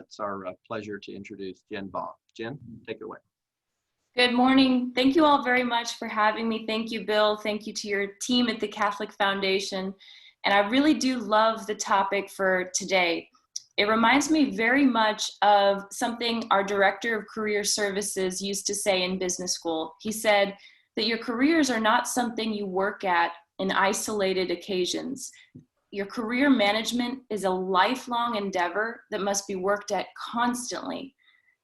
It's our pleasure to introduce Jen Baugh. Jen, take it away. Good morning. Thank you all very much for having me. Thank you, Bill. Thank you to your team at the Catholic Foundation. And I really do love the topic for today. It reminds me very much of something our Director of Career Services used to say in business school. He said that your careers are not something you work at in isolated occasions. Your career management is a lifelong endeavor that must be worked at constantly.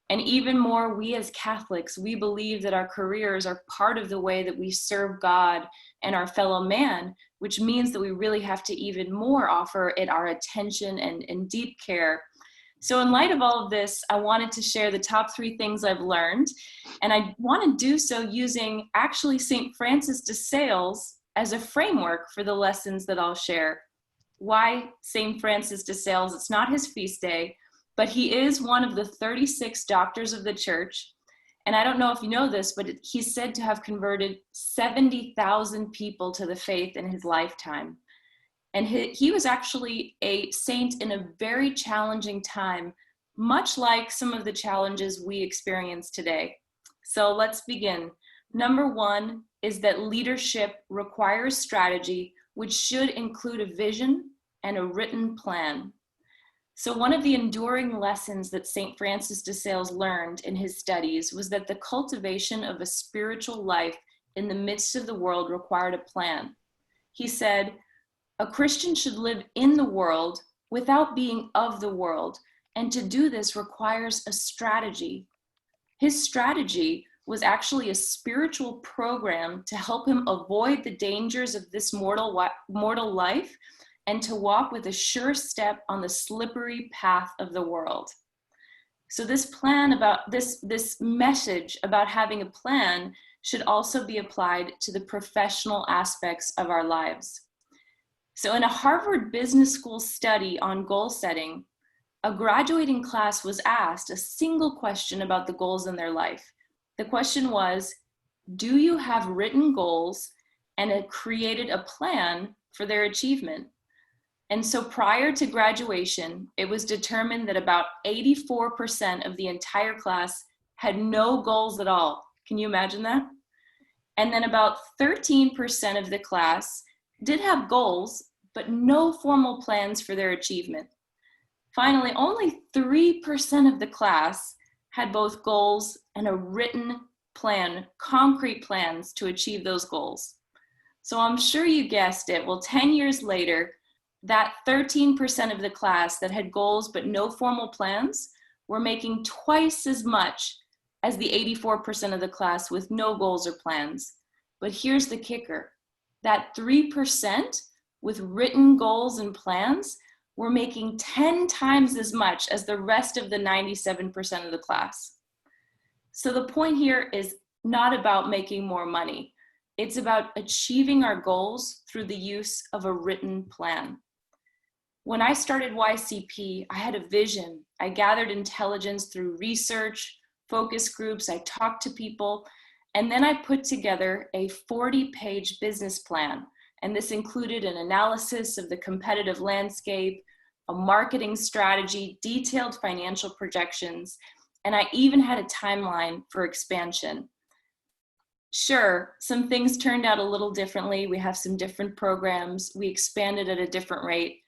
And even more, we as Catholics, we believe that our careers are part of the way that we serve God and our fellow man, which means that we really have to even more offer it our attention and deep care. So in light of all of this, I wanted to share the top 3 things I've learned. And I want to do so using actually St. Francis de Sales as a framework for the lessons that I'll share. Why St. Francis de Sales? It's not his feast day, but he is one of the 36 doctors of the church. And I don't know if you know this, but he's said to have converted 70,000 people to the faith in his lifetime. And he was actually a saint in a very challenging time, much like some of the challenges we experience today. So let's begin. Number 1 is that leadership requires strategy, which should include a vision and a written plan. So one of the enduring lessons that St. Francis de Sales learned in his studies was that the cultivation of a spiritual life in the midst of the world required a plan. He said, a Christian should live in the world without being of the world, and to do this requires a strategy. His strategy was actually a spiritual program to help him avoid the dangers of this mortal life and to walk with a sure step on the slippery path of the world. So this plan about this message about having a plan should also be applied to the professional aspects of our lives. So in a Harvard Business School study on goal setting, a graduating class was asked a single question about the goals in their life. The question was, do you have written goals and have created a plan for their achievement? And so prior to graduation, it was determined that about 84% of the entire class had no goals at all. Can you imagine that? And then about 13% of the class did have goals, but no formal plans for their achievement. Finally, only 3% of the class had both goals and a written plan, concrete plans to achieve those goals. So I'm sure you guessed it. Well, 10 years later, that 13% of the class that had goals but no formal plans were making twice as much as the 84% of the class with no goals or plans. But here's the kicker. That 3% with written goals and plans were making 10 times as much as the rest of the 97% of the class. So the point here is not about making more money. It's about achieving our goals through the use of a written plan. When I started YCP, I had a vision. I gathered intelligence through research, focus groups, I talked to people, and then I put together a 40-page business plan. And this included an analysis of the competitive landscape, a marketing strategy, detailed financial projections, and I even had a timeline for expansion. Sure, some things turned out a little differently. We have some different programs. We expanded at a different rate.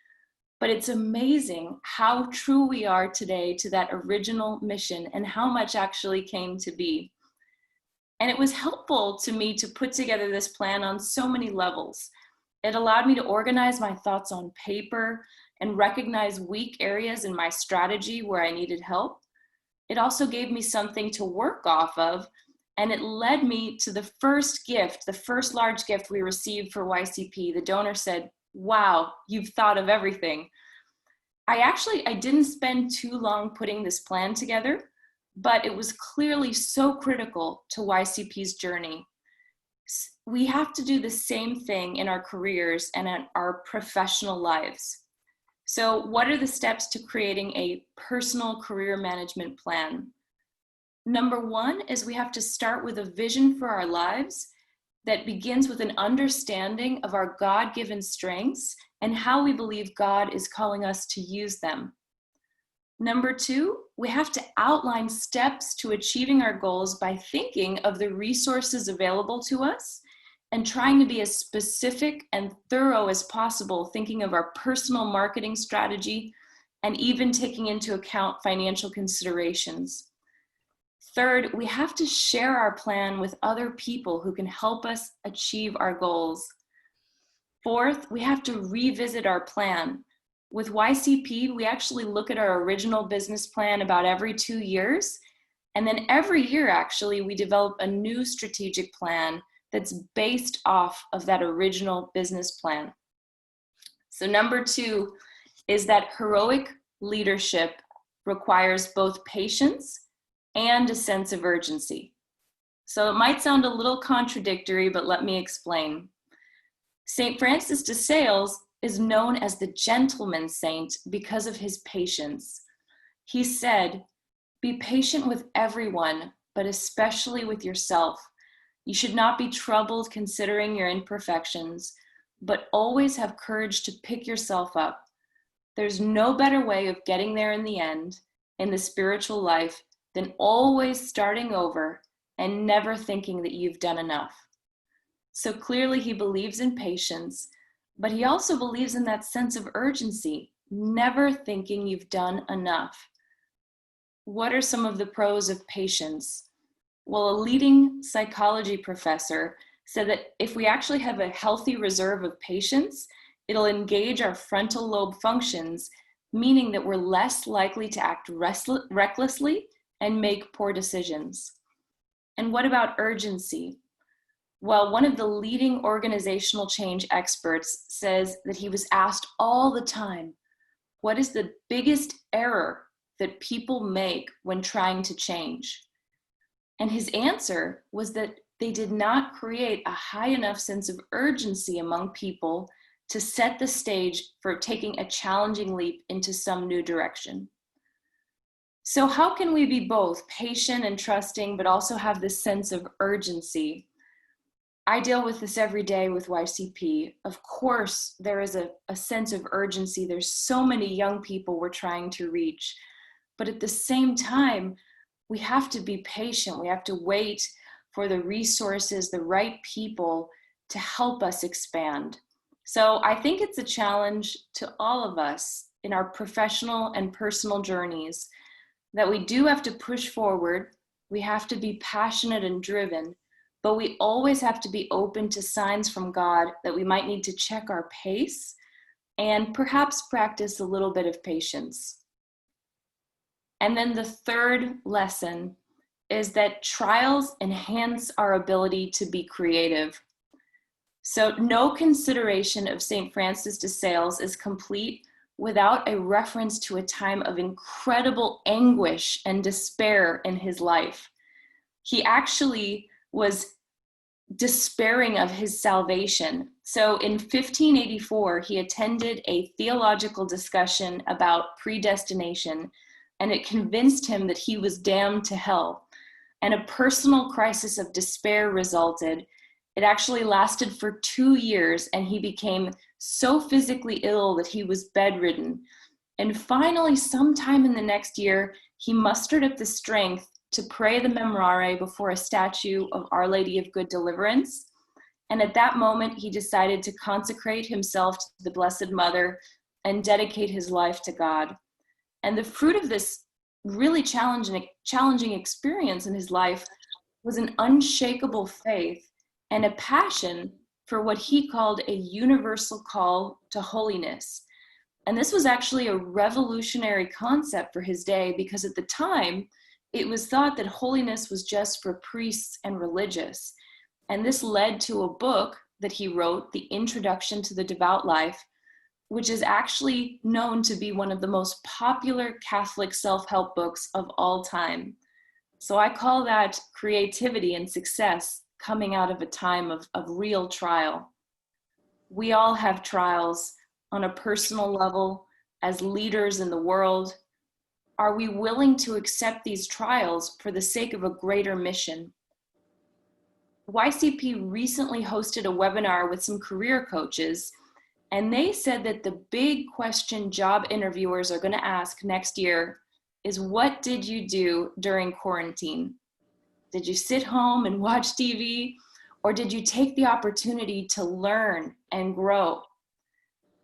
But it's amazing how true we are today to that original mission and how much actually came to be. And it was helpful to me to put together this plan on so many levels. It allowed me to organize my thoughts on paper and recognize weak areas in my strategy where I needed help. It also gave me something to work off of, and it led me to the first gift, the first large gift we received for YCP. The donor said, "Wow, you've thought of everything." I didn't spend too long putting this plan together, but it was clearly so critical to YCP's journey. We have to do the same thing in our careers and in our professional lives. So what are the steps to creating a personal career management plan? Number 1 is we have to start with a vision for our lives that begins with an understanding of our God-given strengths and how we believe God is calling us to use them. Number 2, we have to outline steps to achieving our goals by thinking of the resources available to us and trying to be as specific and thorough as possible, thinking of our personal marketing strategy and even taking into account financial considerations. Third, we have to share our plan with other people who can help us achieve our goals. Fourth, we have to revisit our plan. With YCP, we actually look at our original business plan about every 2 years. And then every year, actually, we develop a new strategic plan that's based off of that original business plan. So number 2 is that heroic leadership requires both patience and a sense of urgency. So it might sound a little contradictory, but let me explain. St. Francis de Sales is known as the gentleman saint because of his patience. He said, "Be patient with everyone, but especially with yourself. You should not be troubled considering your imperfections, but always have courage to pick yourself up. There's no better way of getting there in the end, in the spiritual life, than always starting over and never thinking that you've done enough." So clearly he believes in patience, but he also believes in that sense of urgency, never thinking you've done enough. What are some of the pros of patience? Well, a leading psychology professor said that if we actually have a healthy reserve of patience, it'll engage our frontal lobe functions, meaning that we're less likely to act recklessly and make poor decisions. And what about urgency? Well, one of the leading organizational change experts says that he was asked all the time, what is the biggest error that people make when trying to change? And his answer was that they did not create a high enough sense of urgency among people to set the stage for taking a challenging leap into some new direction. So how can we be both patient and trusting, but also have this sense of urgency? I deal with this every day with YCP. Of course, there is a sense of urgency. There's so many young people we're trying to reach. But at the same time, we have to be patient. We have to wait for the resources, the right people to help us expand. So I think it's a challenge to all of us in our professional and personal journeys that we do have to push forward. We have to be passionate and driven, but we always have to be open to signs from God that we might need to check our pace and perhaps practice a little bit of patience. And then the third lesson is that trials enhance our ability to be creative. So no consideration of St. Francis de Sales is complete without a reference to a time of incredible anguish and despair in his life. He actually was despairing of his salvation. So in 1584, he attended a theological discussion about predestination, and it convinced him that he was damned to hell. And a personal crisis of despair resulted. It actually lasted for 2 years, and he became so physically ill that he was bedridden. And finally, sometime in the next year, he mustered up the strength to pray the Memorare before a statue of Our Lady of Good Deliverance. And at that moment, he decided to consecrate himself to the Blessed Mother and dedicate his life to God. And the fruit of this really challenging experience in his life was an unshakable faith and a passion for what he called a universal call to holiness. And this was actually a revolutionary concept for his day, because at the time, it was thought that holiness was just for priests and religious. And this led to a book that he wrote, The Introduction to the Devout Life, which is actually known to be one of the most popular Catholic self-help books of all time. So I call that creativity and success coming out of a time of real trial. We all have trials on a personal level as leaders in the world. Are we willing to accept these trials for the sake of a greater mission? YCP recently hosted a webinar with some career coaches, and they said that the big question job interviewers are going to ask next year is, what did you do during quarantine? Did you sit home and watch TV? Or did you take the opportunity to learn and grow?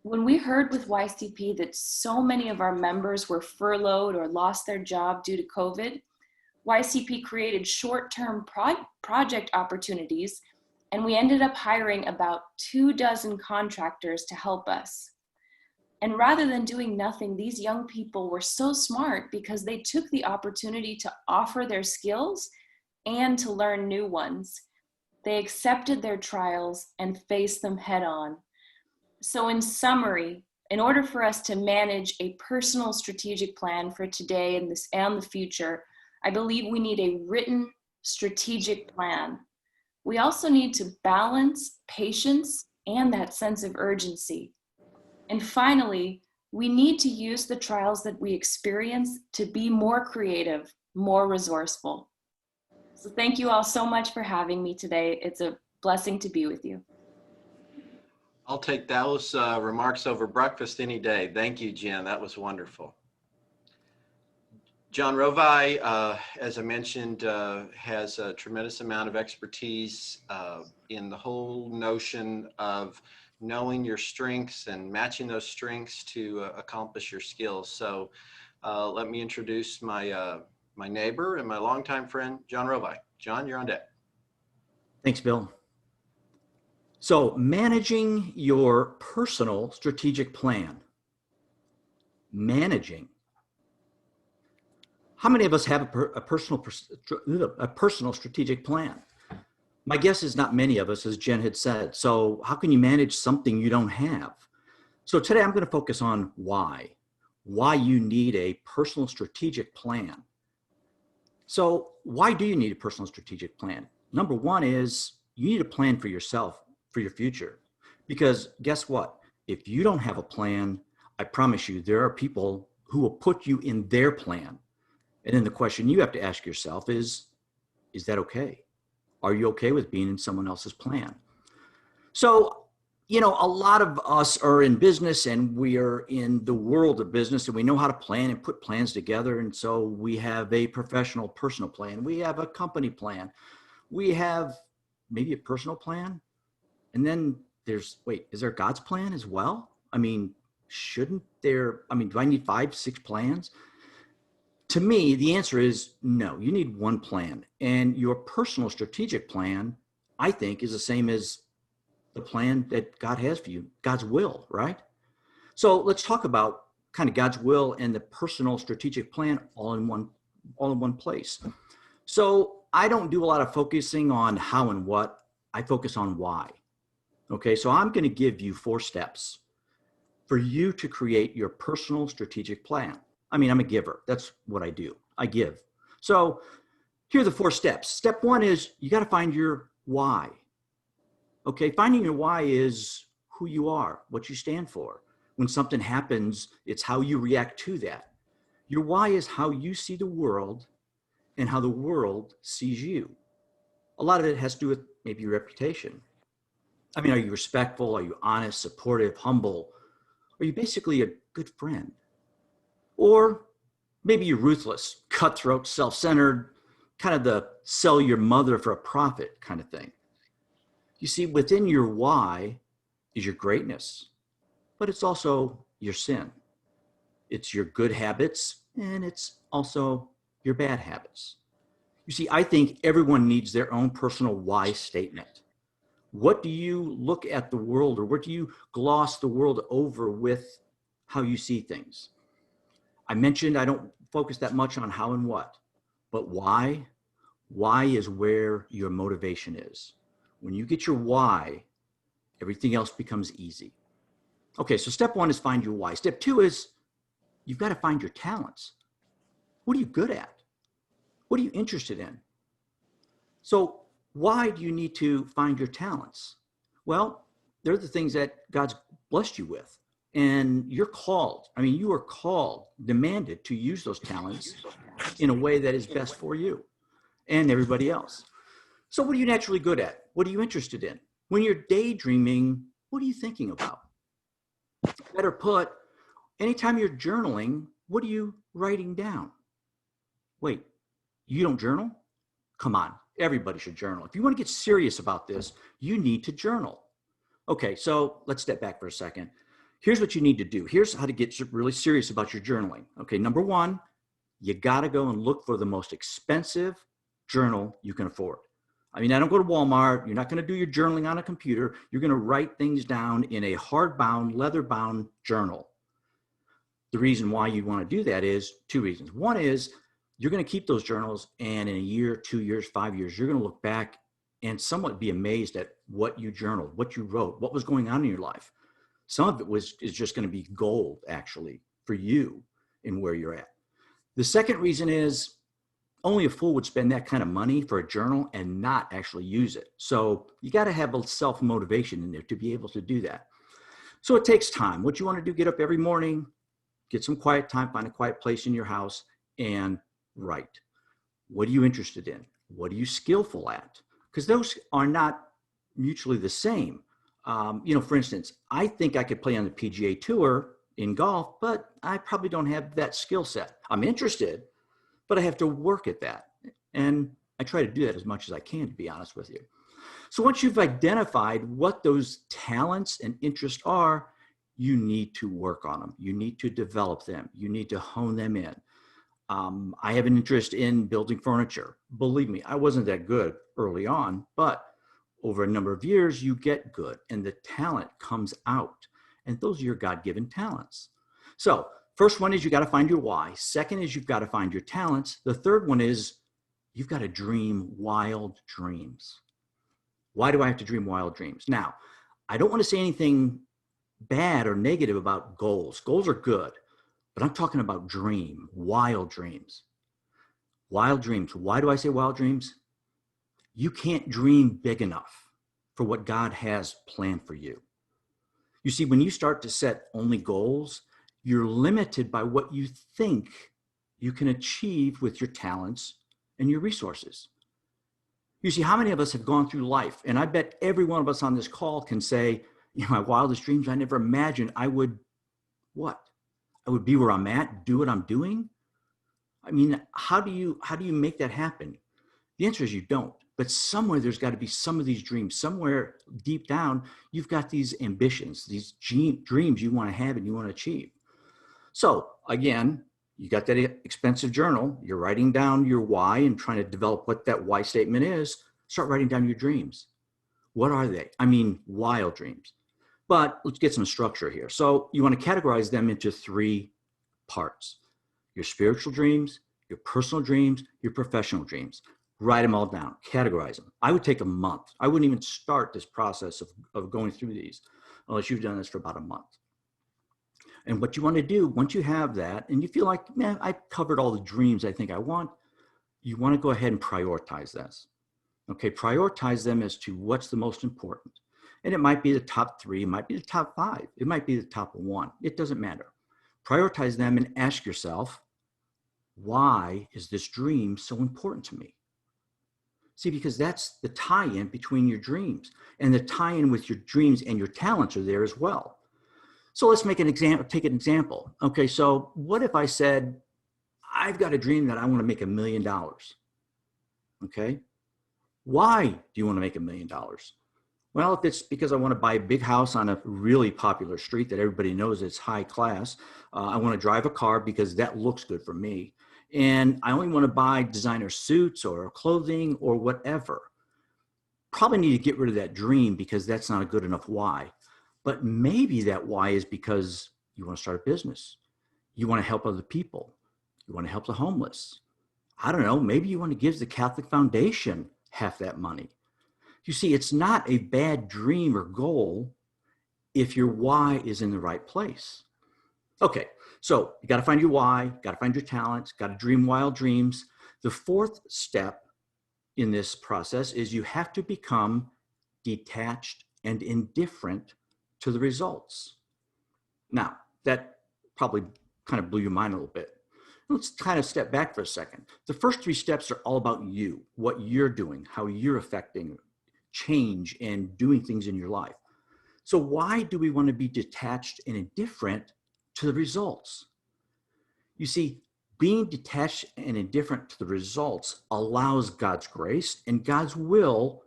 When we heard with YCP that so many of our members were furloughed or lost their job due to COVID, YCP created short-term project opportunities, and we ended up hiring about 24 contractors to help us. And rather than doing nothing, these young people were so smart because they took the opportunity to offer their skills and to learn new ones. They accepted their trials and faced them head on. So in summary, in order for us to manage a personal strategic plan for today and the future, I believe we need a written strategic plan. We also need to balance patience and that sense of urgency. And finally, we need to use the trials that we experience to be more creative, more resourceful. So thank you all so much for having me today. It's a blessing to be with you. I'll take those remarks over breakfast any day. Thank you, Jen. That was wonderful. John Rovi, as I mentioned, has a tremendous amount of expertise in the whole notion of knowing your strengths and matching those strengths to accomplish your skills. So let me introduce my my neighbor and my longtime friend, John Rovi. John, you're on deck. Thanks, Bill. So managing your personal strategic plan. Managing. How many of us have a personal strategic plan? My guess is not many of us, as Jen had said. So how can you manage something you don't have? So today I'm going to focus on why you need a personal strategic plan. So why do you need a personal strategic plan? Number one is you need a plan for yourself, for your future. Because guess what? If you don't have a plan, I promise you, there are people who will put you in their plan. And then the question you have to ask yourself is that okay? Are you okay with being in someone else's plan? So, you know, a lot of us are in business and we are in the world of business and we know how to plan and put plans together. And so we have a professional personal plan. We have a company plan. We have maybe a personal plan. And then there's, wait, is there God's plan as well? I mean, shouldn't there, I mean, do I need 5, 6 plans? To me, the answer is no, you need one plan. And your personal strategic plan, I think, is the same as the plan that God has for you, God's will, right? So let's talk about kind of God's will and the personal strategic plan all in one place. So I don't do a lot of focusing on how and what, I focus on why. Okay, so I'm going to give you 4 steps for you to create your personal strategic plan. I mean, I'm a giver. That's what I do. I give. So here are the 4 steps. Step 1 is you got to find your why. Okay, finding your why is who you are, what you stand for. When something happens, it's how you react to that. Your why is how you see the world and how the world sees you. A lot of it has to do with maybe your reputation. I mean, are you respectful? Are you honest, supportive, humble? Are you basically a good friend? Or maybe you're ruthless, cutthroat, self-centered, kind of the sell your mother for a profit kind of thing. You see, within your why is your greatness, but it's also your sin. It's your good habits, and it's also your bad habits. You see, I think everyone needs their own personal why statement. What do you look at the world, or what do you gloss the world over with how you see things? I mentioned I don't focus that much on how and what, but why? Why is where your motivation is. When you get your why, everything else becomes easy. Okay, so step 1 is find your why. Step 2 is you've got to find your talents. What are you good at? What are you interested in? So why do you need to find your talents? Well, they're the things that God's blessed you with. And you're called, I mean, you are called, demanded to use those talents in a way that is best for you and everybody else. So what are you naturally good at? What are you interested in? When you're daydreaming, what are you thinking about? Better put, anytime you're journaling, what are you writing down? Wait, you don't journal? Come on, everybody should journal. If you want to get serious about this, you need to journal. Okay, so let's step back for a second. Here's what you need to do. Here's how to get really serious about your journaling. Okay, number one, you got to go and look for the most expensive journal you can afford. I mean, I don't go to Walmart. You're not going to do your journaling on a computer. You're going to write things down in a hardbound, leather-bound journal. The reason why you want to do that is two reasons. One is you're going to keep those journals, and in a year, 2 years, 5 years, you're going to look back and somewhat be amazed at what you journaled, what you wrote, what was going on in your life. Some of it is just going to be gold, actually, for you and where you're at. The second reason is only a fool would spend that kind of money for a journal and not actually use it. So you got to have a self-motivation in there to be able to do that. So it takes time. What you want to do, get up every morning, get some quiet time, find a quiet place in your house and write. What are you interested in? What are you skillful at? Because those are not mutually the same. For instance, I think I could play on the PGA Tour in golf, but I probably don't have that skill set. I'm interested, but I have to work at that. And I try to do that as much as I can, to be honest with you. So once you've identified what those talents and interests are, you need to work on them. You need to develop them. You need to hone them in. I have an interest in building furniture. Believe me, I wasn't that good early on, but over a number of years, you get good and the talent comes out. And those are your God-given talents. So first one is you got to find your why. Second is you've got to find your talents. The third one is you've got to dream wild dreams. Why do I have to dream wild dreams? Now, I don't want to say anything bad or negative about goals. Goals are good, but I'm talking about wild dreams. Wild dreams. Why do I say wild dreams? You can't dream big enough for what God has planned for you. You see, when you start to set only goals, you're limited by what you think you can achieve with your talents and your resources. You see, how many of us have gone through life? And I bet every one of us on this call can say, my wildest dreams, I never imagined I would, what? I would be where I'm at, do what I'm doing. I mean, how do you make that happen? The answer is you don't. But somewhere there's got to be some of these dreams. Somewhere deep down, you've got these ambitions, these dreams you want to have and you want to achieve. So again, you got that expensive journal. You're writing down your why and trying to develop what that why statement is. Start writing down your dreams. What are they? I mean, wild dreams. But let's get some structure here. So you want to categorize them into 3 parts: your spiritual dreams, your personal dreams, your professional dreams. Write them all down, categorize them. I would take a month. I wouldn't even start this process of going through these unless you've done this for about a month. And what you want to do, once you have that and you feel like, man, I covered all the dreams I think I want, you want to go ahead and prioritize this. Okay, prioritize them as to what's the most important. And it might be the top 3, it might be the top 5, it might be the top 1. It doesn't matter. Prioritize them and ask yourself, why is this dream so important to me? See, because that's the tie-in between your dreams, and the tie-in with your dreams and your talents are there as well. So let's make an example, take an example. Okay, so what if I said, I've got a dream that I want to make $1 million. Okay, why do you want to make $1 million? Well, if it's because I want to buy a big house on a really popular street that everybody knows it's high class, I want to drive a car because that looks good for me. And I only want to buy designer suits or clothing or whatever. Probably need to get rid of that dream because that's not a good enough why. But maybe that why is because you want to start a business. You want to help other people. You want to help the homeless. I don't know, maybe you want to give the Catholic Foundation half that money. You see, it's not a bad dream or goal if your why is in the right place. Okay, so you got to find your why, got to find your talents, got to dream wild dreams. The 4th step in this process is you have to become detached and indifferent to the results. Now, that probably kind of blew your mind a little bit. Let's kind of step back for a second. The first 3 steps are all about you, what you're doing, how you're affecting change and doing things in your life. So why do we want to be detached and indifferent to the results? You see, Being detached and indifferent to the results allows God's grace and God's will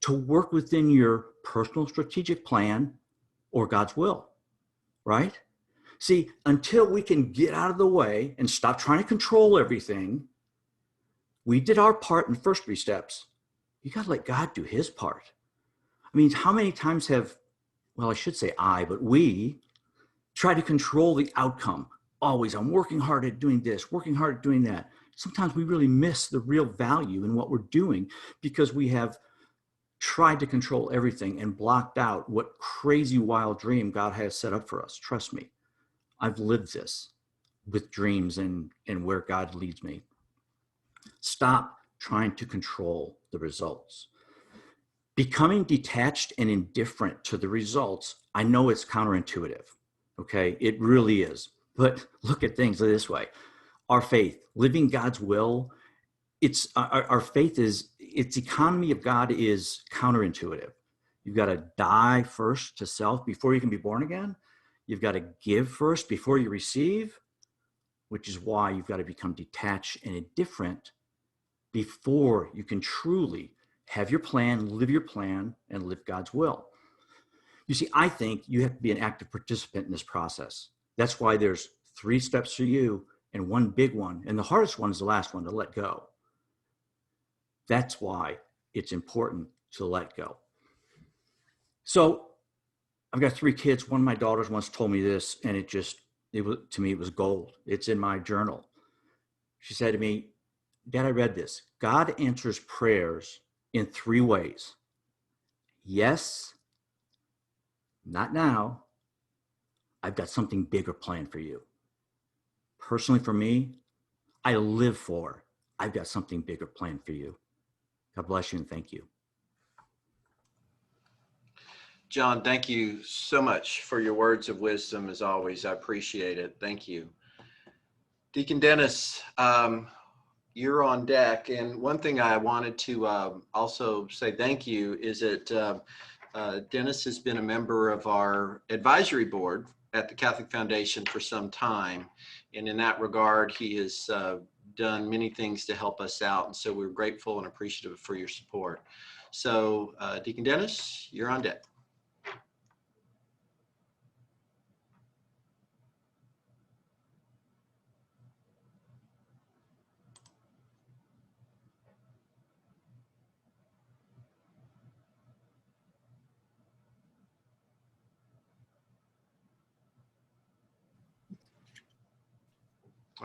to work within your personal strategic plan or God's will, right? See, until we can get out of the way and stop trying to control everything, we did our part in the first 3 steps. You got to let God do his part. I mean, how many times have, well, I should say but we try to control the outcome. Always, I'm working hard at doing this, working hard at doing that. Sometimes we really miss the real value in what we're doing because we have tried to control everything and blocked out what crazy wild dream God has set up for us. Trust me, I've lived this with dreams and where God leads me. Stop trying to control the results. Becoming detached and indifferent to the results, I know it's counterintuitive, okay? It really is. But look at things this way. Our faith, living God's will, it's our faith is, its economy of God is counterintuitive. You've got to die first to self before you can be born again. You've got to give first before you receive, which is why you've got to become detached and indifferent before you can truly have your plan, live your plan, and live God's will. You see, I think you have to be an active participant in this process. That's why there's 3 steps for you and 1 big one. And the hardest one is the last one, to let go. That's why it's important to let go. So I've got 3 kids. One of my daughters once told me this, and to me, it was gold. It's in my journal. She said to me, Dad, I read this. God answers prayers in 3 ways. Yes, not now. I've got something bigger planned for you. Personally, for me, I live for, I've got something bigger planned for you. God bless you and thank you. John, thank you so much for your words of wisdom. As always, I appreciate it. Thank you. Deacon Dennis, you're on deck. And one thing I wanted to also say thank you is that Denis has been a member of our advisory board at the Catholic Foundation for some time. And in that regard, he has done many things to help us out. And so we're grateful and appreciative for your support. So Deacon Denis, you're on deck.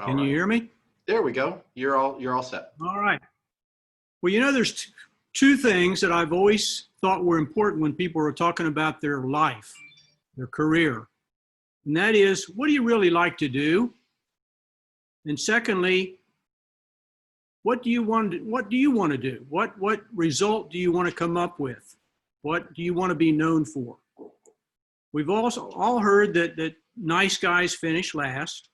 Can you hear me? There we go. You're all set. All right. Well, you know, there's 2 things that I've always thought were important when people are talking about their life, their career. And that is, what do you really like to do? And secondly, what do you want to do? What result do you want to come up with? What do you want to be known for? We've also all heard that nice guys finish last.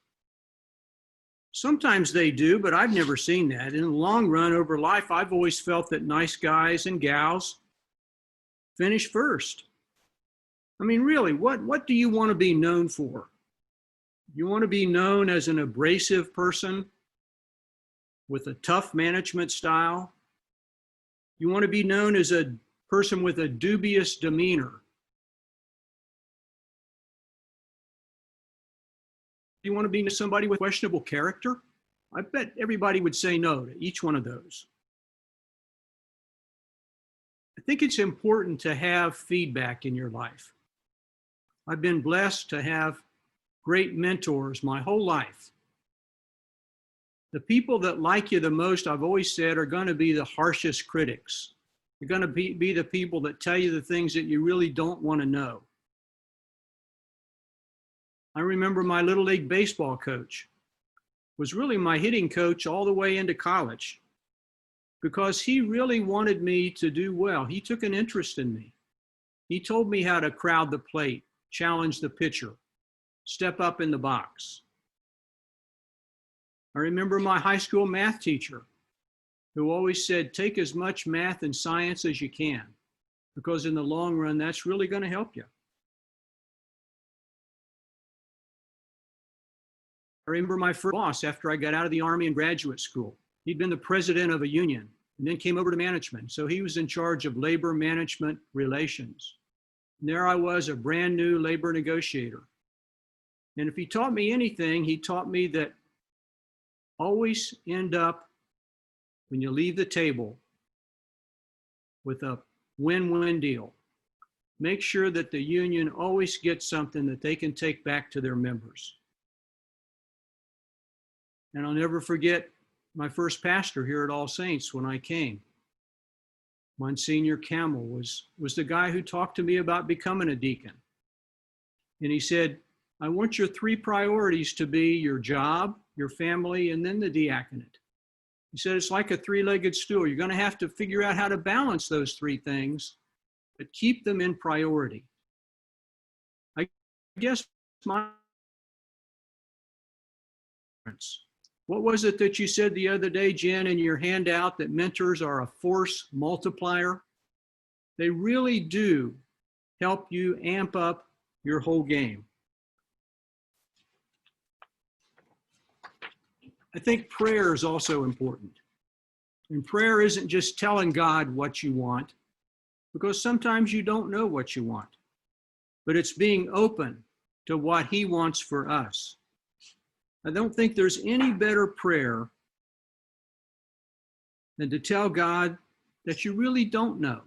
Sometimes they do, but I've never seen that. In the long run, over life, I've always felt that nice guys and gals finish first. I mean, really, what do you want to be known for? You want to be known as an abrasive person with a tough management style? You want to be known as a person with a dubious demeanor? You want to be somebody with questionable character? I bet everybody would say no to each one of those. I think it's important to have feedback in your life. I've been blessed to have great mentors my whole life. The people that like you the most, I've always said, are going to be the harshest critics. They're going to be the people that tell you the things that you really don't want to know. I remember my Little League baseball coach was really my hitting coach all the way into college because he really wanted me to do well. He took an interest in me. He told me how to crowd the plate, challenge the pitcher, step up in the box. I remember my high school math teacher who always said, take as much math and science as you can, because in the long run, that's really going to help you. remember my first boss after I got out of the Army and graduate school. He'd been the president of a union and then came over to management. So he was in charge of labor management relations. And there I was, a brand new labor negotiator. And if he taught me anything, he taught me that always end up, when you leave the table, with a win-win deal. Make sure that the union always gets something that they can take back to their members. And I'll never forget my first pastor here at All Saints when I came. Monsignor Camel was the guy who talked to me about becoming a deacon. And he said, I want your 3 priorities to be your job, your family, and then the diaconate. He said, it's like a 3-legged stool. You're going to have to figure out how to balance those 3 things, but keep them in priority. I guess my what was it that you said the other day, Jen, in your handout, that mentors are a force multiplier? They really do help you amp up your whole game. I think prayer is also important. And prayer isn't just telling God what you want, because sometimes you don't know what you want, but it's being open to what He wants for us. I don't think there's any better prayer than to tell God that you really don't know.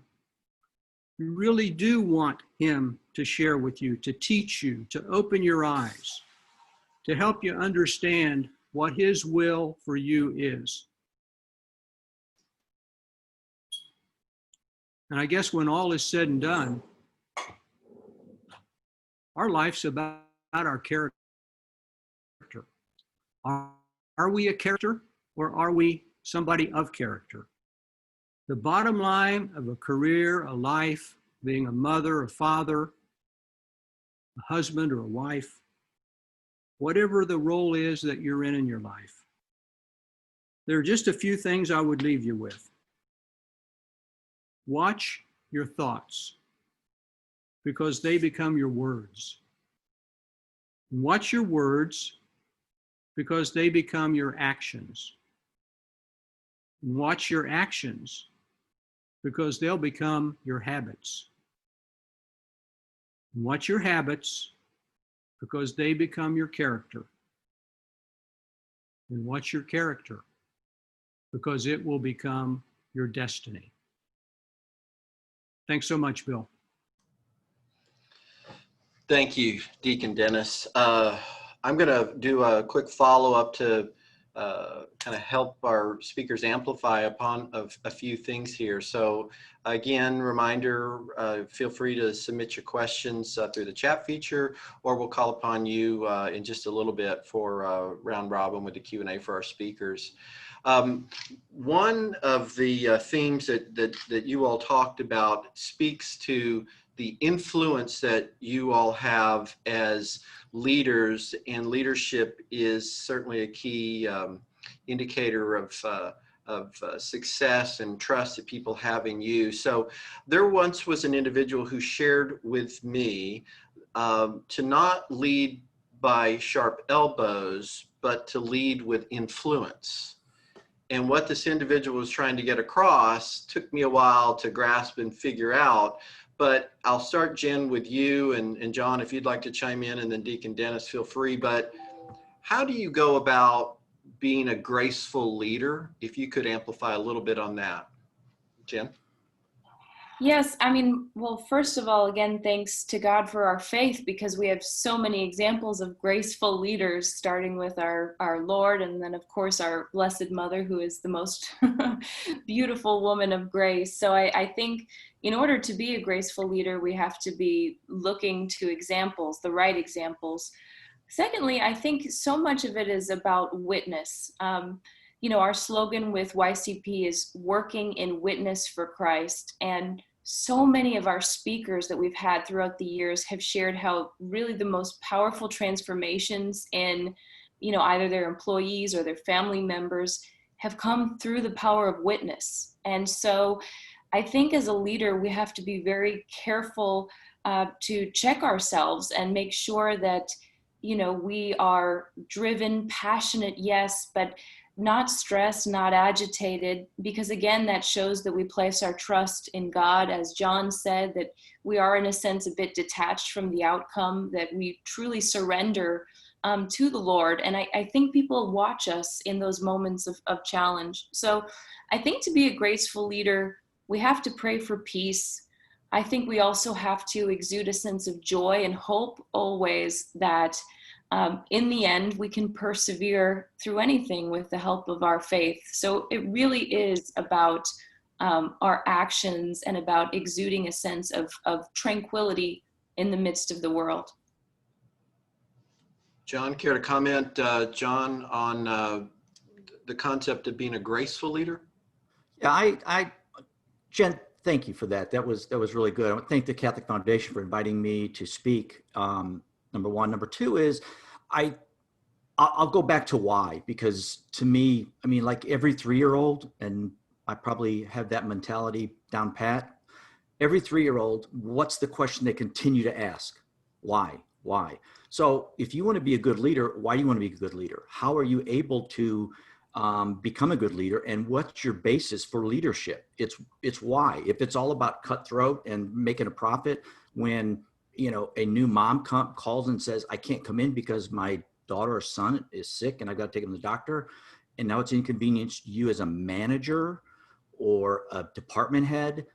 You really do want Him to share with you, to teach you, to open your eyes, to help you understand what His will for you is. And I guess when all is said and done, our life's about our character. Are we a character, or are we somebody of character? The bottom line of a career, a life, being a mother, a father, a husband, or a wife, whatever the role is that you're in your life, there are just a few things I would leave you with. Watch your thoughts, because they become your words. Watch your words, because they become your actions. And watch your actions, because they'll become your habits. And watch your habits, because they become your character. And watch your character, because it will become your destiny. Thanks so much, Bill. Thank you, Deacon Dennis. I'm going to do a quick follow-up to kind of help our speakers amplify upon a few things here. So again, reminder, feel free to submit your questions through the chat feature, or we'll call upon you in just a little bit for round robin with the Q&A for our speakers. One of the themes that you all talked about speaks to the influence that you all have as leaders, and leadership is certainly a key indicator of success and trust that people have in you. So there once was an individual who shared with me to not lead by sharp elbows, but to lead with influence. And what this individual was trying to get across took me a while to grasp and figure out. But I'll start, Jen, with you, and John, if you'd like to chime in, and then Deacon Dennis, feel free. But how do you go about being a graceful leader? If you could amplify a little bit on that. Jen? Yes, I mean, well, first of all, again, thanks to God for our faith, because we have so many examples of graceful leaders, starting with our Lord, and then, of course, our Blessed Mother, who is the most beautiful woman of grace. So I think in order to be a graceful leader, we have to be looking to examples, the right examples. Secondly, I think so much of it is about witness. You know, our slogan with YCP is working in witness for Christ. And so many of our speakers that we've had throughout the years have shared how really the most powerful transformations in, you know, either their employees or their family members have come through the power of witness. And so I think as a leader, we have to be very careful to check ourselves and make sure that, we are driven, passionate, yes, but not stressed, not agitated, because again, that shows that we place our trust in God. As John said, that we are in a sense a bit detached from the outcome, that we truly surrender to the Lord. And I think people watch us in those moments of challenge. So I think to be a graceful leader, we have to pray for peace. I think we also have to exude a sense of joy and hope always that in the end, we can persevere through anything with the help of our faith. So it really is about our actions and about exuding a sense of tranquility in the midst of the world. John, care to comment, John, on the concept of being a graceful leader? Yeah, Jen, thank you for that. That was really good. I want to thank the Catholic Foundation for inviting me to speak. Number one. Number two is I'll go back to why, because to me, I mean, like every 3-year-old, and I probably have that mentality down pat, every 3-year-old, what's the question they continue to ask? Why? Why? So if you want to be a good leader, why do you want to be a good leader? How are you able to become a good leader, and what's your basis for leadership? It's why. If it's all about cutthroat and making a profit, when a new mom calls and says, I can't come in because my daughter or son is sick and I've got to take him to the doctor, and now it's inconvenienced you as a manager or a department head,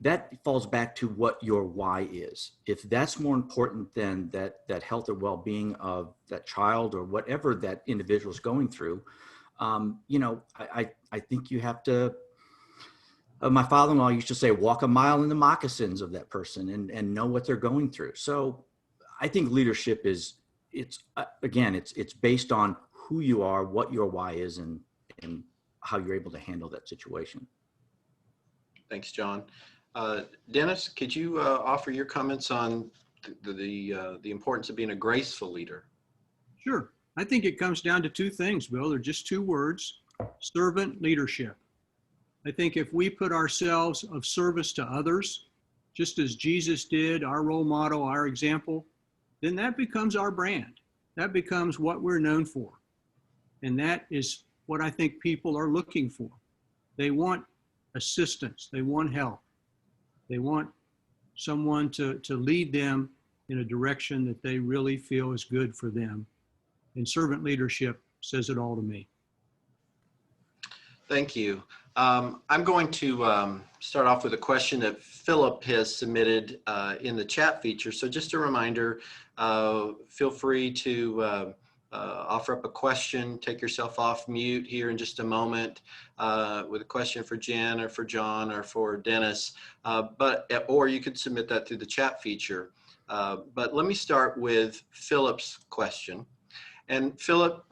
that falls back to what your why is. If that's more important than that health or well-being of that child or whatever that individual is going through, I think you have to, my father-in-law used to say, walk a mile in the moccasins of that person and know what they're going through. So I think leadership it's based on who you are, what your why is, and how you're able to handle that situation. Thanks, John. Dennis, could you offer your comments on the importance of being a graceful leader? Sure. I think it comes down to two things, Bill. They're just two words: servant leadership. I think if we put ourselves of service to others, just as Jesus did, our role model, our example, then that becomes our brand. That becomes what we're known for. And that is what I think people are looking for. They want assistance. They want help. They want someone to lead them in a direction that they really feel is good for them. And servant leadership says it all to me. Thank you. I'm going to start off with a question that Philip has submitted in the chat feature. So just a reminder, feel free to offer up a question, take yourself off mute here in just a moment with a question for Jen or for John or for Dennis, or you could submit that through the chat feature. But let me start with Philip's question. And Philip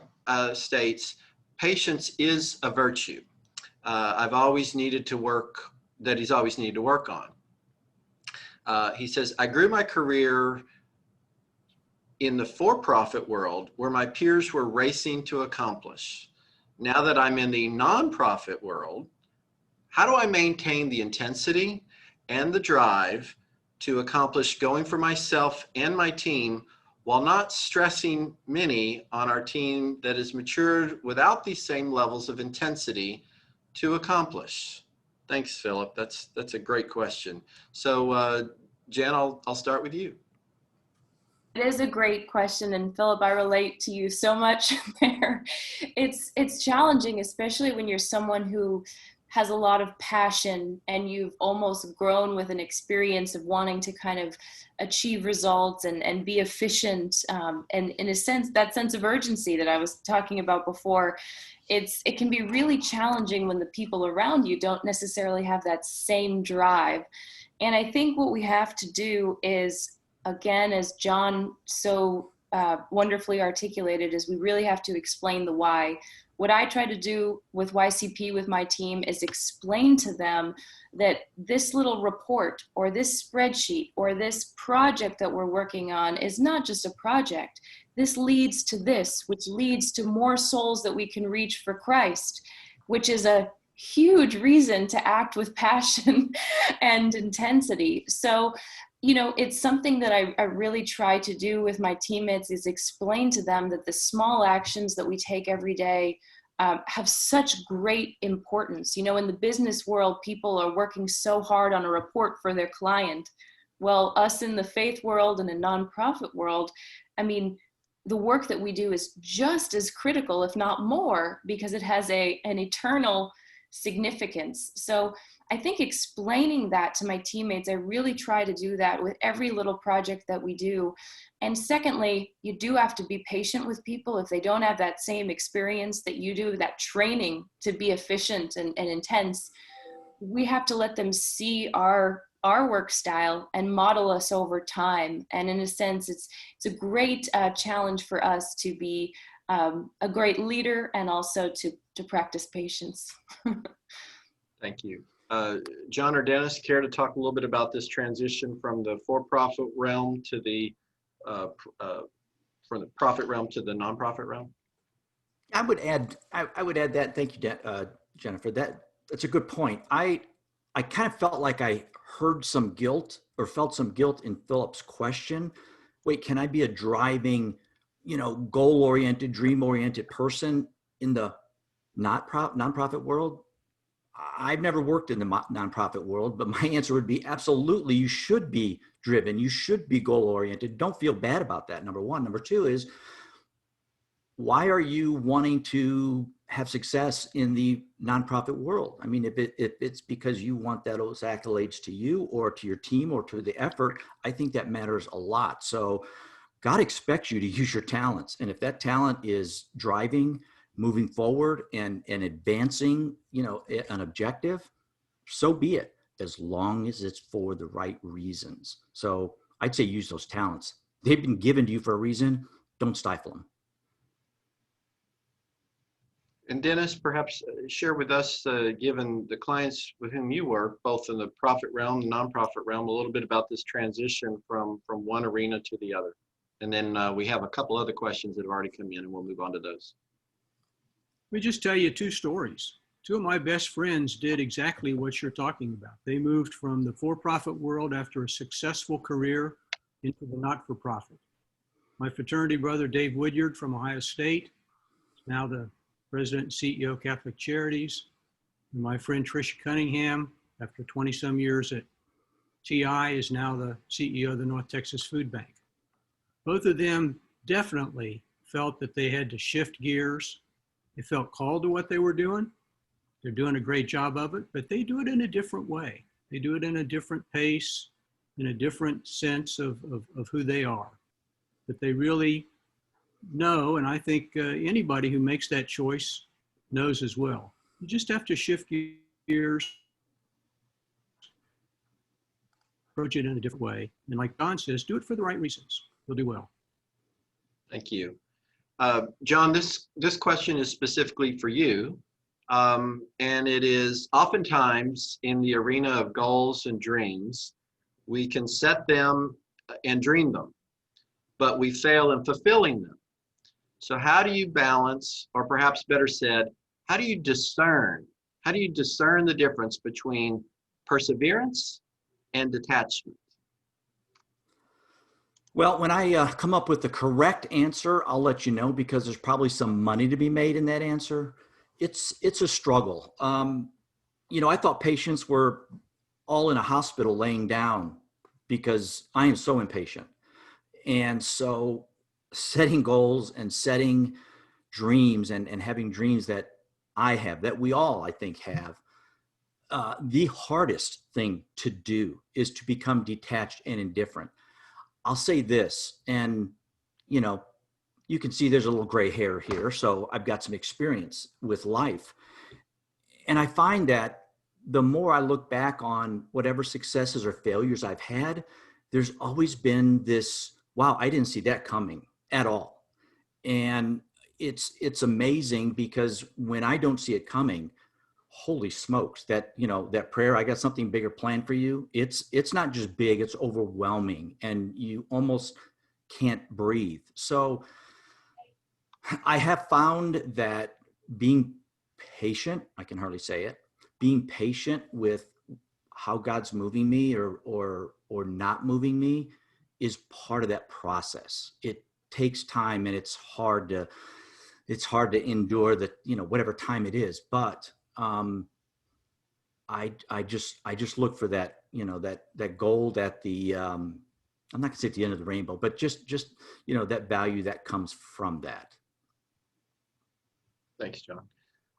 states, patience is a virtue. He's always needed to work on. He says, I grew my career in the for-profit world where my peers were racing to accomplish. Now that I'm in the nonprofit world, how do I maintain the intensity and the drive to accomplish going for myself and my team while not stressing many on our team that is matured without these same levels of intensity to accomplish? Thanks, Philip. That's a great question. So, Jen, I'll start with you. It is a great question, and Philip, I relate to you so much there. It's challenging, especially when you're someone who has a lot of passion and you've almost grown with an experience of wanting to kind of achieve results and be efficient. And in a sense, that sense of urgency that I was talking about before, it can be really challenging when the people around you don't necessarily have that same drive. And I think what we have to do is, again, as John so wonderfully articulated, is we really have to explain the why. What I try to do with YCP with my team is explain to them that this little report or this spreadsheet or this project that we're working on is not just a project. This leads to this, which leads to more souls that we can reach for Christ, which is a huge reason to act with passion and intensity. So you know, it's something that I really try to do with my teammates, is explain to them that the small actions that we take every day have such great importance. You know, in the business world, people are working so hard on a report for their client. Well, us in the faith world and a nonprofit world, I mean, the work that we do is just as critical, if not more, because it has an eternal significance. So I think explaining that to my teammates, I really try to do that with every little project that we do. And secondly, you do have to be patient with people if they don't have that same experience that you do, that training to be efficient and intense. We have to let them see our work style and model us over time. And in a sense, it's a great challenge for us to be a great leader and also to practice patience. Thank you. John or Dennis, care to talk a little bit about this transition from the for-profit realm to the from the profit realm to the nonprofit realm? I would add that. Thank you, Jennifer. That's a good point. I kind of felt like I heard some guilt or felt some guilt in Philip's question. Wait, can I be a driving, goal-oriented, dream-oriented person in the nonprofit world? I've never worked in the nonprofit world, but my answer would be absolutely. You should be driven. You should be goal-oriented. Don't feel bad about that, number one. Number two is, why are you wanting to have success in the nonprofit world? I mean, if it's because you want those accolades to you or to your team or to the effort, I think that matters a lot. So God expects you to use your talents. And if that talent is driving, moving forward and advancing, an objective, so be it, as long as it's for the right reasons. So I'd say use those talents. They've been given to you for a reason. Don't stifle them. And Dennis, perhaps share with us, given the clients with whom you work, both in the profit realm, the nonprofit realm, a little bit about this transition from one arena to the other. And then we have a couple other questions that have already come in, and we'll move on to those. Let me just tell you two stories. Two of my best friends did exactly what you're talking about. They moved from the for-profit world after a successful career into the not-for-profit. My fraternity brother, Dave Woodyard from Ohio State, is now the president and CEO of Catholic Charities. And my friend Tricia Cunningham, after 20 some years at TI, is now the CEO of the North Texas Food Bank. Both of them definitely felt that they had to shift gears. They felt called to what they were doing. They're doing a great job of it, but they do it in a different way. They do it in a different pace, in a different sense of who they are. But they really know, and I think anybody who makes that choice knows as well. You just have to shift gears, approach it in a different way. And like Don says, do it for the right reasons. You'll do well. Thank you. John, this question is specifically for you. And it is, oftentimes in the arena of goals and dreams, we can set them and dream them, but we fail in fulfilling them. So how do you balance, or perhaps better said, how do you discern? How do you discern the difference between perseverance and detachment? Well, when I come up with the correct answer, I'll let you know, because there's probably some money to be made in that answer. It's a struggle. I thought patients were all in a hospital laying down, because I am so impatient. And so setting goals and setting dreams and having dreams that I have, that we all, I think, have, the hardest thing to do is to become detached and indifferent. I'll say this, and you can see there's a little gray hair here, so I've got some experience with life. And I find that the more I look back on whatever successes or failures I've had, there's always been this, wow, I didn't see that coming at all. And it's amazing, because when I don't see it coming, holy smokes, that prayer, I got something bigger planned for you. It's not just big, it's overwhelming, and you almost can't breathe. So I have found that being patient, I can hardly say it, being patient with how God's moving me or not moving me is part of that process. It takes time, and it's hard to endure the, whatever time it is. But I just look for that, that gold at the, I'm not gonna say at the end of the rainbow, but just that value that comes from that. Thanks, John.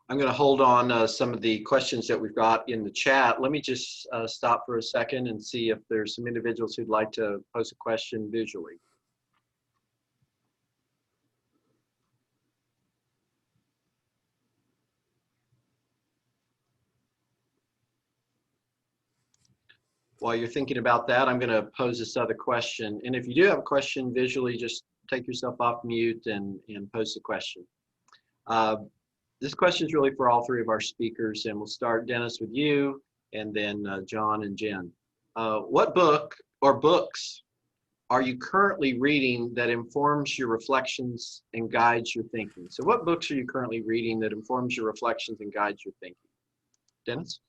I'm going to hold on some of the questions that we've got in the chat. Let me just stop for a second and see if there's some individuals who'd like to pose a question visually. While you're thinking about that, I'm going to pose this other question. And if you do have a question visually, just take yourself off mute and pose the question. This question is really for all three of our speakers, and we'll start, Dennis, with you, and then John and Jen. What book or books are you currently reading that informs your reflections and guides your thinking? So what books are you currently reading that informs your reflections and guides your thinking? Dennis?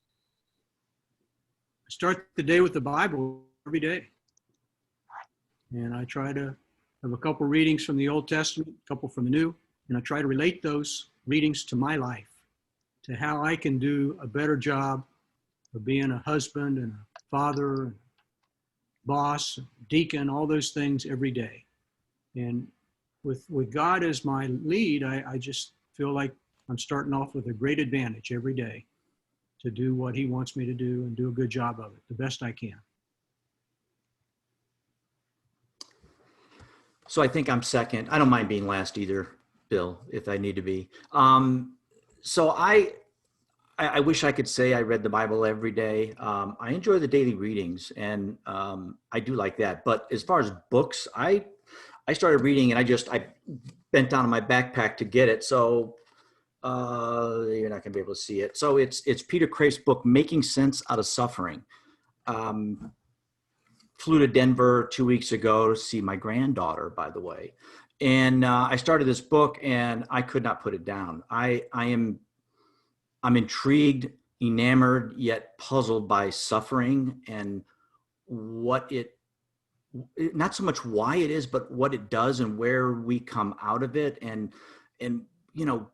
I start the day with the Bible every day. And I try to have a couple readings from the Old Testament, a couple from the New, and I try to relate those readings to my life, to how I can do a better job of being a husband and a father, and boss, deacon, all those things every day. And with God as my lead, I just feel like I'm starting off with a great advantage every day to do what he wants me to do and do a good job of it, the best I can. So I think I'm second. I don't mind being last either, Bill, if I need to be. So I wish I could say I read the Bible every day. I enjoy the daily readings, and I do like that. But as far as books, I started reading, and I bent down in my backpack to get it. So you're not gonna be able to see it. So it's Peter Kreeft's book, Making Sense Out of Suffering. Flew to Denver 2 weeks ago to see my granddaughter, by the way. And I started this book and I could not put it down. I'm intrigued, enamored, yet puzzled by suffering and what not so much why it is, but what it does and where we come out of it. And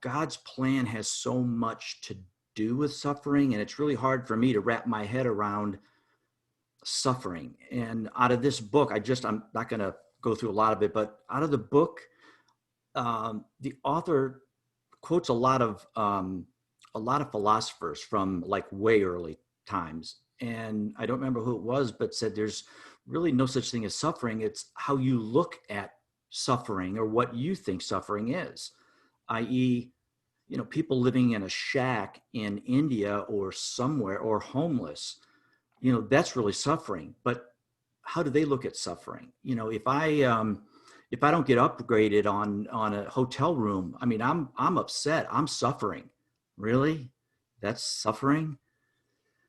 God's plan has so much to do with suffering, and it's really hard for me to wrap my head around suffering. And out of this book, I'm not going to go through a lot of it, but out of the book, the author quotes a lot of philosophers from like way early times. And I don't remember who it was, but said there's really no such thing as suffering. It's how you look at suffering or what you think suffering is, i.e., people living in a shack in India or somewhere, or homeless, that's really suffering. But how do they look at suffering? If I don't get upgraded on a hotel room, I mean, I'm upset. I'm suffering. Really? That's suffering?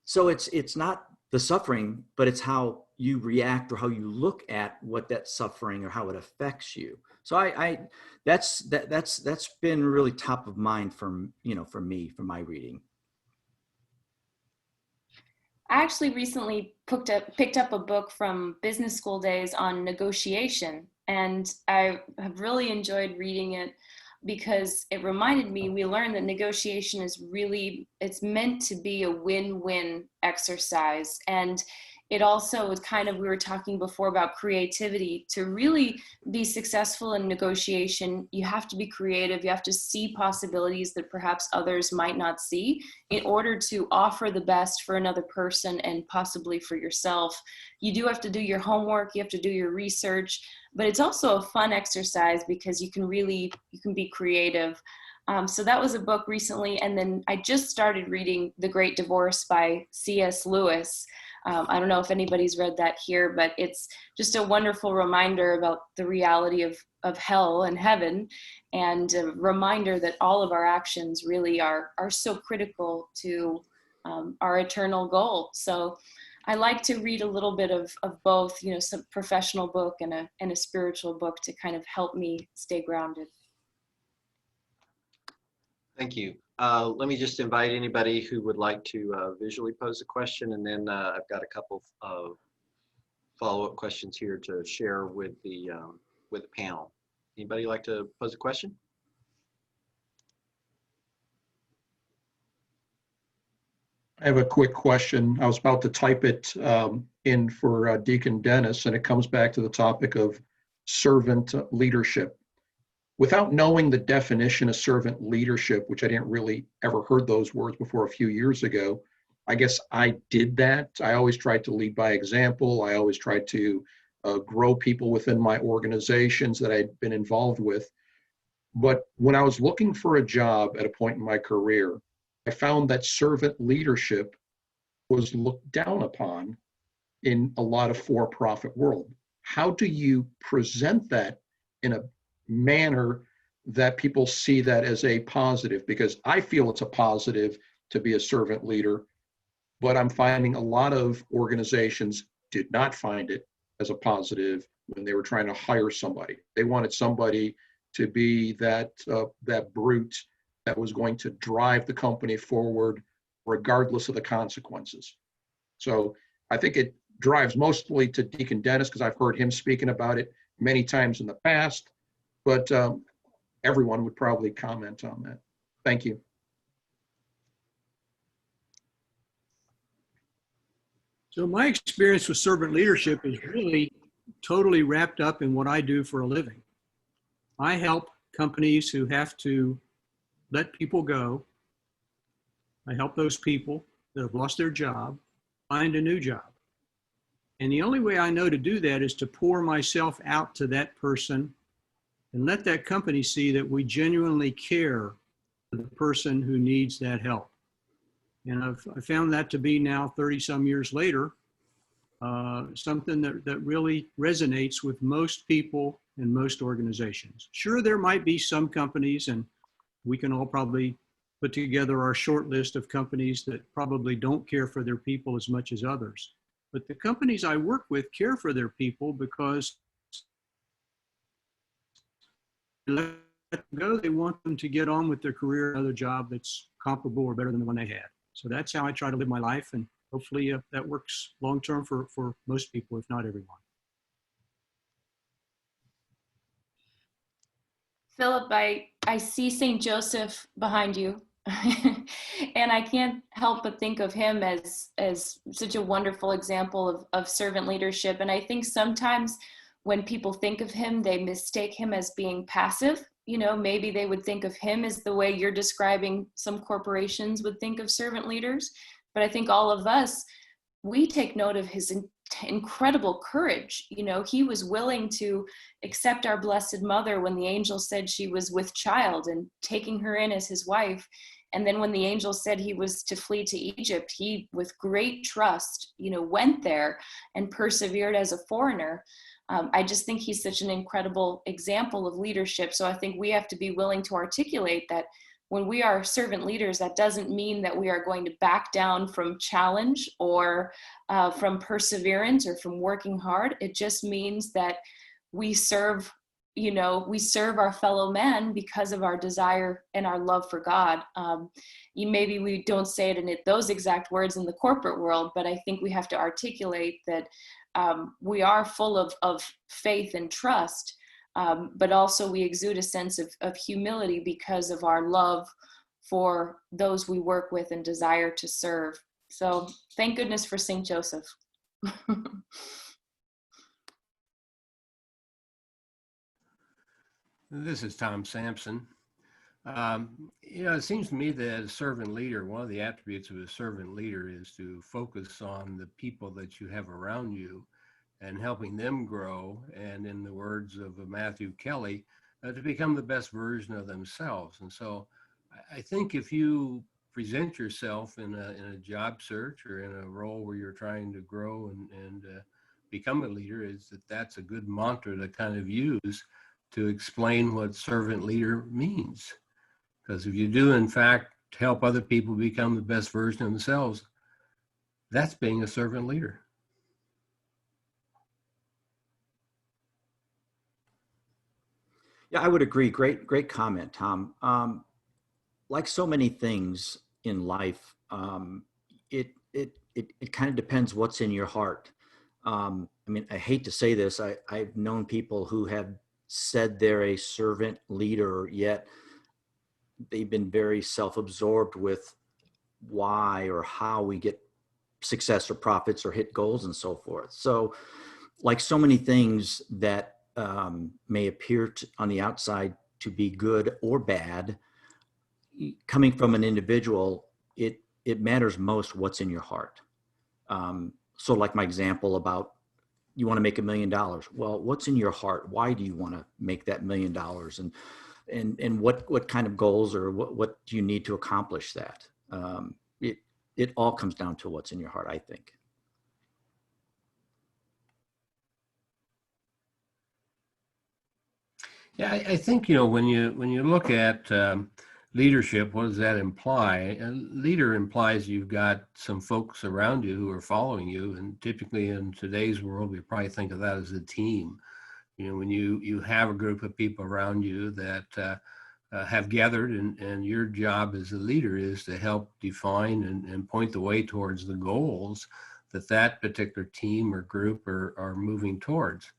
So it's not the suffering, but it's how you react or how you look at what that suffering or how it affects you. So that's been really top of mind for me, for my reading. I actually recently picked up a book from business school days on negotiation, and I have really enjoyed reading it because it reminded me, we learned that negotiation it's meant to be a win-win exercise. And it also is kind of, we were talking before about creativity. To really be successful in negotiation, you have to be creative. You have to see possibilities that perhaps others might not see in order to offer the best for another person and possibly for yourself. You do have to do your homework. You have to do your research, but it's also a fun exercise because you can be creative. So that was a book recently. And then I just started reading The Great Divorce by C.S. Lewis. I don't know if anybody's read that here, but it's just a wonderful reminder about the reality of hell and heaven, and a reminder that all of our actions really are so critical to our eternal goal. So I like to read a little bit of both, some professional book and a spiritual book to kind of help me stay grounded. Thank you. Let me just invite anybody who would like to visually pose a question, and then I've got a couple of follow-up questions here to share with the panel. Anybody like to pose a question? I have a quick question. I was about to type it in for Deacon Dennis, and it comes back to the topic of servant leadership. Without knowing the definition of servant leadership, which I didn't really ever heard those words before a few years ago, I guess I did that. I always tried to lead by example. I always tried to grow people within my organizations that I'd been involved with. But when I was looking for a job at a point in my career, I found that servant leadership was looked down upon in a lot of for-profit world. How do you present that in a manner that people see that as a positive? Because I feel it's a positive to be a servant leader, but I'm finding a lot of organizations did not find it as a positive when they were trying to hire somebody. They wanted somebody to be that brute that was going to drive the company forward regardless of the consequences. So I think it drives mostly to Deacon Dennis, because I've heard him speaking about it many times in the past, but everyone would probably comment on that. Thank you. So my experience with servant leadership is really totally wrapped up in what I do for a living. I help companies who have to let people go. I help those people that have lost their job find a new job. And the only way I know to do that is to pour myself out to that person and let that company see that we genuinely care for the person who needs that help. And I found that to be now 30 some years later, something that really resonates with most people and most organizations. Sure, there might be some companies, and we can all probably put together our short list of companies that probably don't care for their people as much as others. But the companies I work with care for their people because they let them go, they want them to get on with their career, another job that's comparable or better than the one they had. So that's how I try to live my life, and hopefully that works long-term for most people, if not everyone. Philip, I see St. Joseph behind you. And I can't help but think of him as such a wonderful example of servant leadership. And I think sometimes when people think of him, they mistake him as being passive. You know, maybe they would think of him as the way you're describing some corporations would think of servant leaders. But I think all of us, we take note of his incredible courage. You know, he was willing to accept our Blessed Mother when the angel said she was with child and taking her in as his wife. And then when the angel said he was to flee to Egypt, he, with great trust, you know, went there and persevered as a foreigner. I just think he's such an incredible example of leadership. So I think we have to be willing to articulate that when we are servant leaders, that doesn't mean that we are going to back down from challenge or from perseverance or from working hard. It just means that we serve, you know, we serve our fellow men because of our desire and our love for God. Maybe we don't say it in those exact words in the corporate world, but I think we have to articulate that we are full of faith and trust. But also we exude a sense of humility because of our love for those we work with and desire to serve. So thank goodness for St. Joseph. This is Tom Sampson. You know, it seems to me that as a servant leader, one of the attributes of a servant leader is to focus on the people that you have around you and helping them grow, and in the words of Matthew Kelly, to become the best version of themselves. And so I think if you present yourself in a job search or in a role where you're trying to grow and become a leader, that's a good mantra to kind of use to explain what servant leader means. Because if you do, in fact, help other people become the best version of themselves, that's being a servant leader. Yeah, I would agree. Great comment, Tom. like so many things in life, it kind of depends what's in your heart. I mean, I hate to say this. I've known people who have said they're a servant leader, yet they've been very self-absorbed with why or how we get success or profits or hit goals and so forth. So like so many things that may appear on the outside to be good or bad, coming from an individual, it matters most what's in your heart. So like my example about you want to make $1 million. Well, what's in your heart? Why do you want to make that $1 million? And what kind of goals or what do you need to accomplish that? It all comes down to what's in your heart, I think. Yeah, I think, when you look at leadership, what does that imply? A leader implies you've got some folks around you who are following you, and typically in today's world, we probably think of that as a team. When you have a group of people around you that have gathered, and your job as a leader is to help define and point the way towards the goals that particular team or group are moving towards.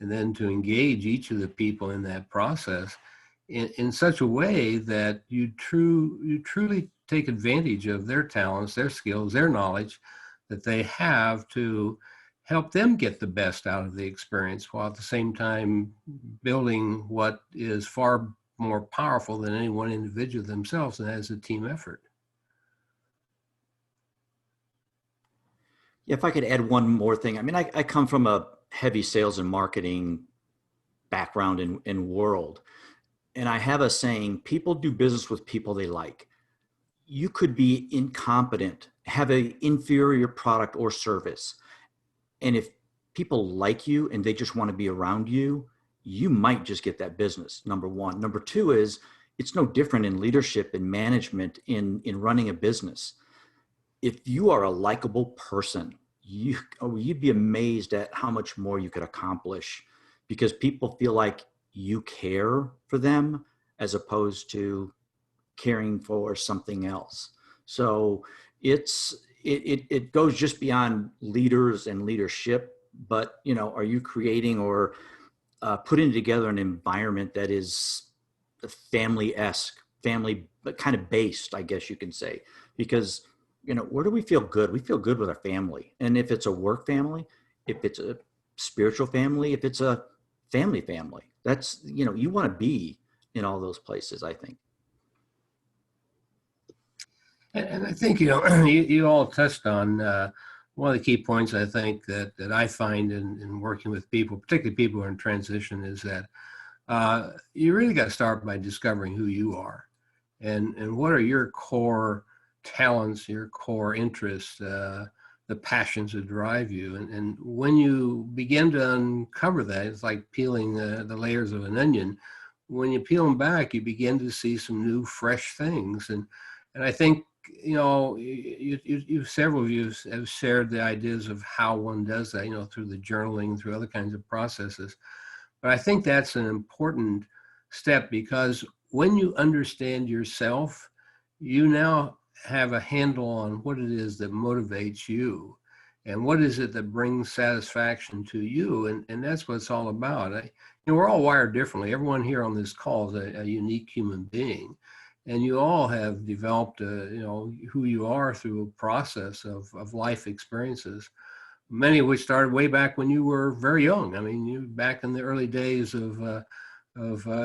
And then to engage each of the people in that process in such a way that you truly take advantage of their talents, their skills, their knowledge that they have to help them get the best out of the experience, while at the same time building what is far more powerful than any one individual themselves, and that is a team effort. If I could add one more thing. I mean, I come from a heavy sales and marketing background and world. And I have a saying, people do business with people they like. You could be incompetent, have an inferior product or service. And if people like you and they just want to be around you, you might just get that business, number one. Number two is, it's no different in leadership and management in running a business. If you are a likable person, you'd be amazed at how much more you could accomplish, because people feel like you care for them as opposed to caring for something else. So it goes just beyond leaders and leadership, but are you creating or putting together an environment that is family-esque, family kind of based, I guess you can say, because where do we feel good? We feel good with our family. And if it's a work family, if it's a spiritual family, if it's a family, that's, you want to be in all those places, I think. And I think, you all touched on one of the key points, I think, that I find in working with people, particularly people who are in transition, is that you really got to start by discovering who you are and what are your core talents, your core interests, the passions that drive you. And when you begin to uncover that, it's like peeling the layers of an onion. When you peel them back, you begin to see some new, fresh things. And I think, several of you have shared the ideas of how one does that, through the journaling, through other kinds of processes. But I think that's an important step, because when you understand yourself, you now have a handle on what it is that motivates you and what is it that brings satisfaction to you. And that's what it's all about. We're all wired differently. Everyone here on this call is a unique human being. And you all have developed, who you are through a process of life experiences, many of which started way back when you were very young. I mean, you back in the early days of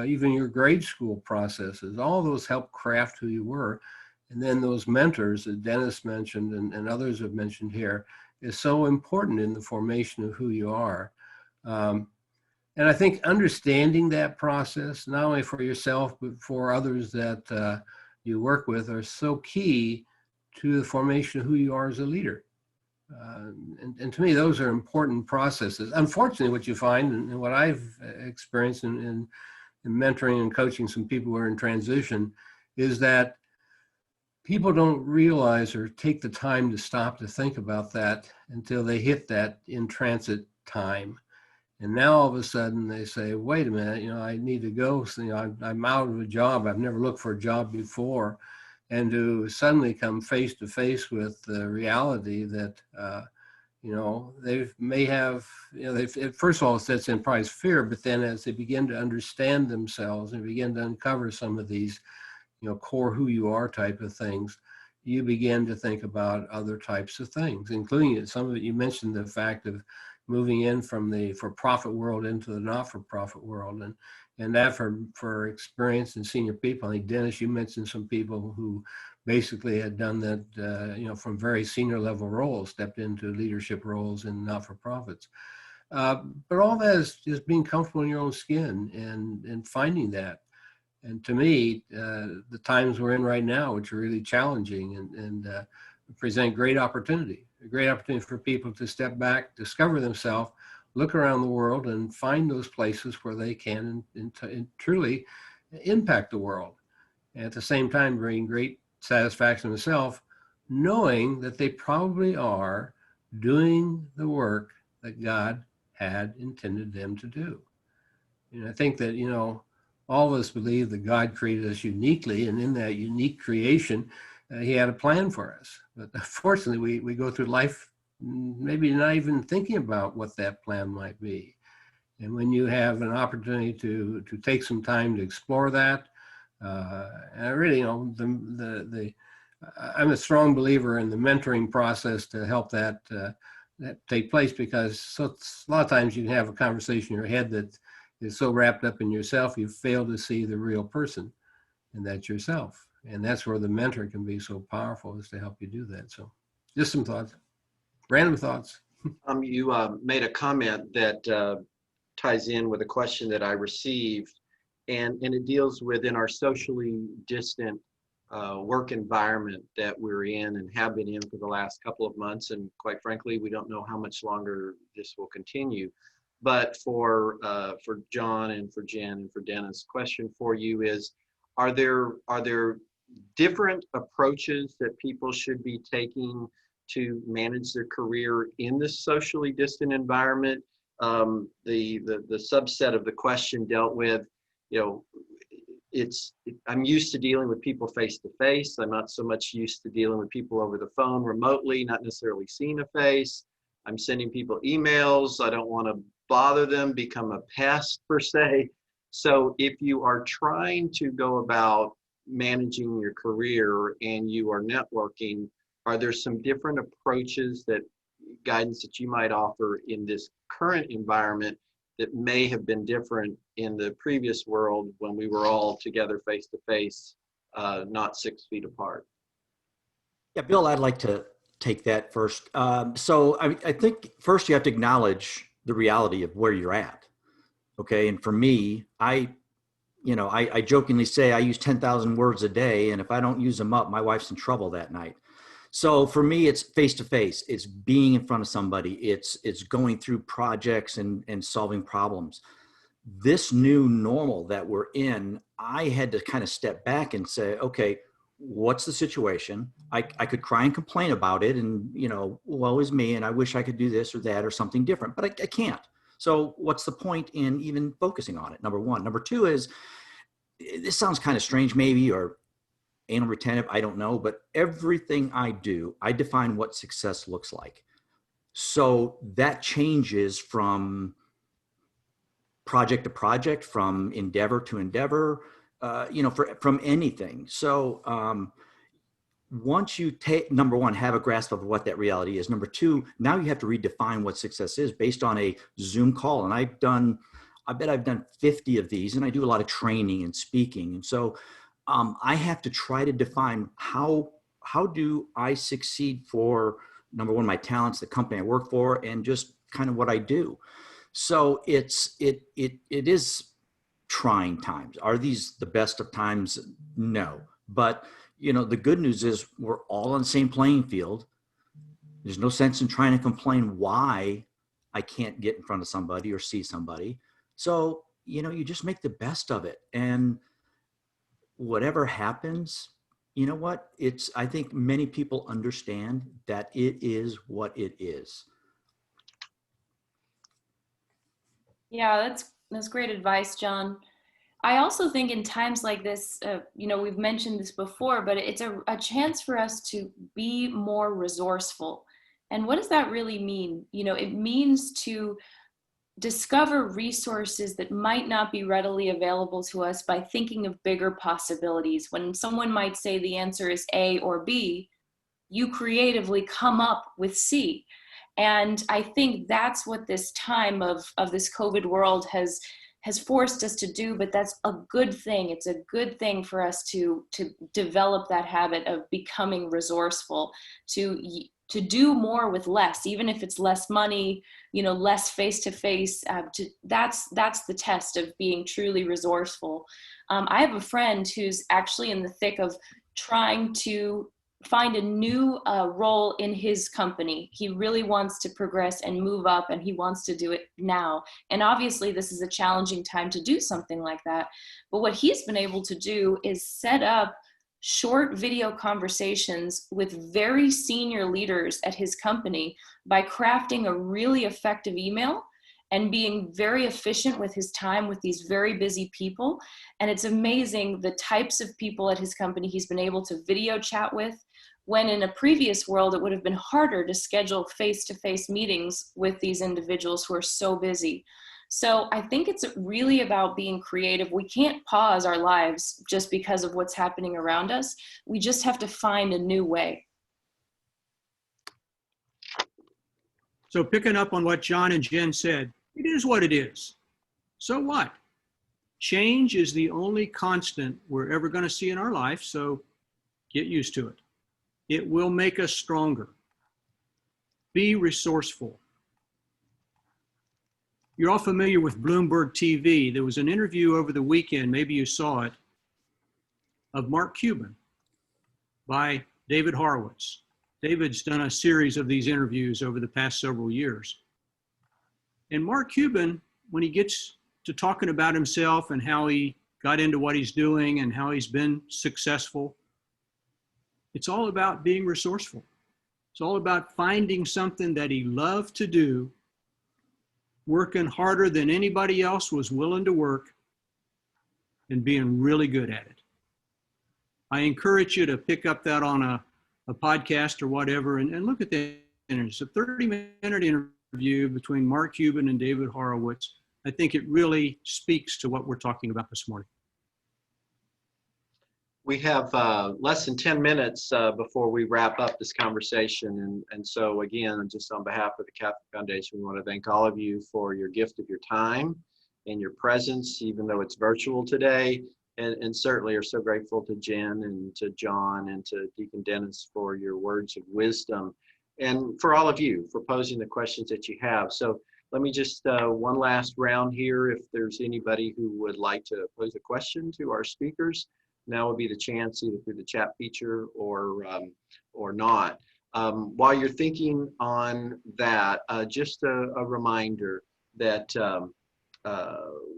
even your grade school processes. All those helped craft who you were. And then those mentors that Denis mentioned and others have mentioned here is so important in the formation of who you are. And I think understanding that process, not only for yourself, but for others that you work with, are so key to the formation of who you are as a leader. And to me, those are important processes. Unfortunately, what you find, and what I've experienced in mentoring and coaching some people who are in transition, is that people don't realize or take the time to stop to think about that until they hit that in transit time. And now all of a sudden they say, wait a minute, I need to go. So, I'm out of a job. I've never looked for a job before. And to suddenly come face to face with the reality that, they may have, first of all, it sets in probably fear, but then as they begin to understand themselves and begin to uncover some of these, core who you are type of things, you begin to think about other types of things, including some of it. You mentioned the fact of moving in from the for-profit world into the not-for-profit world, and that for experienced and senior people. I think, Dennis, you mentioned some people who basically had done that, from very senior level roles, stepped into leadership roles in not-for-profits. But all that is being comfortable in your own skin and finding that. And to me, the times we're in right now, which are really challenging and present great opportunity, a great opportunity for people to step back, discover themselves, look around the world and find those places where they can and truly impact the world. And at the same time, bring great satisfaction to themselves, knowing that they probably are doing the work that God had intended them to do. And I think that, all of us believe that God created us uniquely, and in that unique creation, he had a plan for us. But unfortunately, we go through life maybe not even thinking about what that plan might be. And when you have an opportunity to take some time to explore that, and I really, I'm a strong believer in the mentoring process to help that take place, because a lot of times you can have a conversation in your head that is so wrapped up in yourself, you fail to see the real person, and that's yourself. And that's where the mentor can be so powerful, is to help you do that. So just some thoughts, random thoughts. You made a comment that ties in with a question that I received, and it deals with in our socially distant work environment that we're in and have been in for the last couple of months. And quite frankly, we don't know how much longer this will continue. But for John and for Jen and for Dennis, question for you is, are there different approaches that people should be taking to manage their career in this socially distant environment? The subset of the question dealt with, I'm used to dealing with people face to face. I'm not so much used to dealing with people over the phone remotely, not necessarily seeing a face. I'm sending people emails. I don't want to bother them, become a pest per se. So if you are trying to go about managing your career and you are networking, are there some different approaches, guidance that you might offer in this current environment that may have been different in the previous world when we were all together face to face, not 6 feet apart? Yeah, Bill, I'd like to take that first. So I think first you have to acknowledge the reality of where you're at. Okay. And for me, I jokingly say I use 10,000 words a day, and if I don't use them up, my wife's in trouble that night. So for me, it's face to face. It's being in front of somebody. It's going through projects and solving problems. This new normal that we're in, I had to kind of step back and say, okay, what's the situation? I could cry and complain about it, and woe is me, and I wish I could do this or that or something different, but I can't. So what's the point in even focusing on it? Number one. Number two is, this sounds kind of strange maybe, or anal retentive, I don't know, but everything I do, I define what success looks like. So that changes from project to project, from endeavor to endeavor, from anything. So once you number one, have a grasp of what that reality is. Number two, now you have to redefine what success is based on a Zoom call. And I bet I've done 50 of these, and I do a lot of training and speaking. And so I have to try to define how do I succeed for, number one, my talents, the company I work for, and just kind of what I do. So it is trying times. Are these the best of times? No. But the good news is we're all on the same playing field. There's no sense in trying to complain why I can't get in front of somebody or see somebody. So, you just make the best of it. And whatever happens, you know what? I think many people understand that it is what it is. Yeah, that's great advice, John. I also think in times like this, we've mentioned this before, but it's a chance for us to be more resourceful. And what does that really mean? It means to discover resources that might not be readily available to us by thinking of bigger possibilities. When someone might say the answer is A or B, you creatively come up with C. And I think that's what this time of this COVID world has forced us to do, but that's a good thing. It's a good thing for us to develop that habit of becoming resourceful, to do more with less, even if it's less money, less face-to-face. That's the test of being truly resourceful. I have a friend who's actually in the thick of trying to find a new role in his company. He really wants to progress and move up, and he wants to do it now. And obviously this is a challenging time to do something like that. But what he's been able to do is set up short video conversations with very senior leaders at his company by crafting a really effective email and being very efficient with his time with these very busy people. And it's amazing the types of people at his company he's been able to video chat with, when in a previous world, it would have been harder to schedule face-to-face meetings with these individuals who are so busy. So I think it's really about being creative. We can't pause our lives just because of what's happening around us. We just have to find a new way. So picking up on what John and Jen said, it is what it is. So what? Change is the only constant we're ever going to see in our life, so get used to it. It will make us stronger. Be resourceful. You're all familiar with Bloomberg TV. There was an interview over the weekend, maybe you saw it, of Mark Cuban by David Horowitz. David's done a series of these interviews over the past several years. And Mark Cuban, when he gets to talking about himself and how he got into what he's doing and how he's been successful, it's all about being resourceful. It's all about finding something that he loved to do, working harder than anybody else was willing to work, and being really good at it. I encourage you to pick up that on a podcast or whatever and look at that. It's a 30-minute interview between Mark Cuban and David Horowitz. I think it really speaks to what we're talking about this morning. We have less than 10 minutes before we wrap up this conversation. And so again, just on behalf of the Catholic Foundation, we want to thank all of you for your gift of your time and your presence, even though it's virtual today. And certainly are so grateful to Jen and to John and to Deacon Dennis for your words of wisdom, and for all of you for posing the questions that you have. So let me just one last round here. If there's anybody who would like to pose a question to our speakers, now would be the chance, either through the chat feature or not. While you're thinking on that, just a reminder that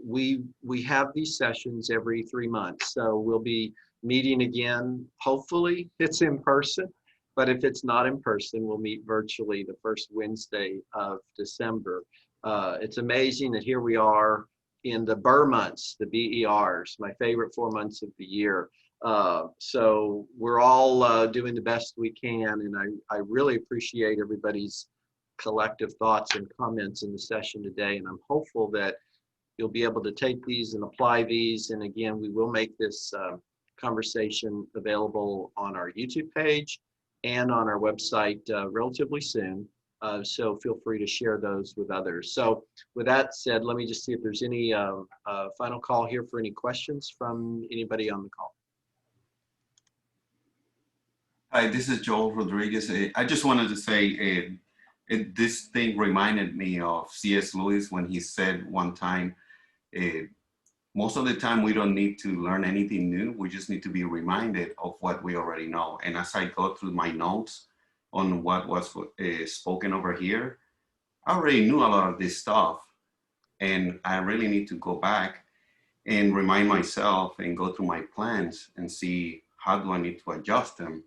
we have these sessions every 3 months. So we'll be meeting again. Hopefully it's in person, but if it's not in person, we'll meet virtually the first Wednesday of December. It's amazing that here we are in the Burr months, the BERs, my favorite 4 months of the year. So we're all doing the best we can, and I really appreciate everybody's collective thoughts and comments in the session today, and I'm hopeful that you'll be able to take these and apply these. And again, we will make this conversation available on our YouTube page and on our website relatively soon. So feel free to share those with others. So with that said, let me just see if there's any final call here for any questions from anybody on the call. Hi, this is Joel Rodriguez. I just wanted to say this thing reminded me of C.S. Lewis when he said one time, most of the time we don't need to learn anything new. We just need to be reminded of what we already know. And as I go through my notes on what was spoken over here, I already knew a lot of this stuff. And I really need to go back and remind myself and go through my plans and see how do I need to adjust them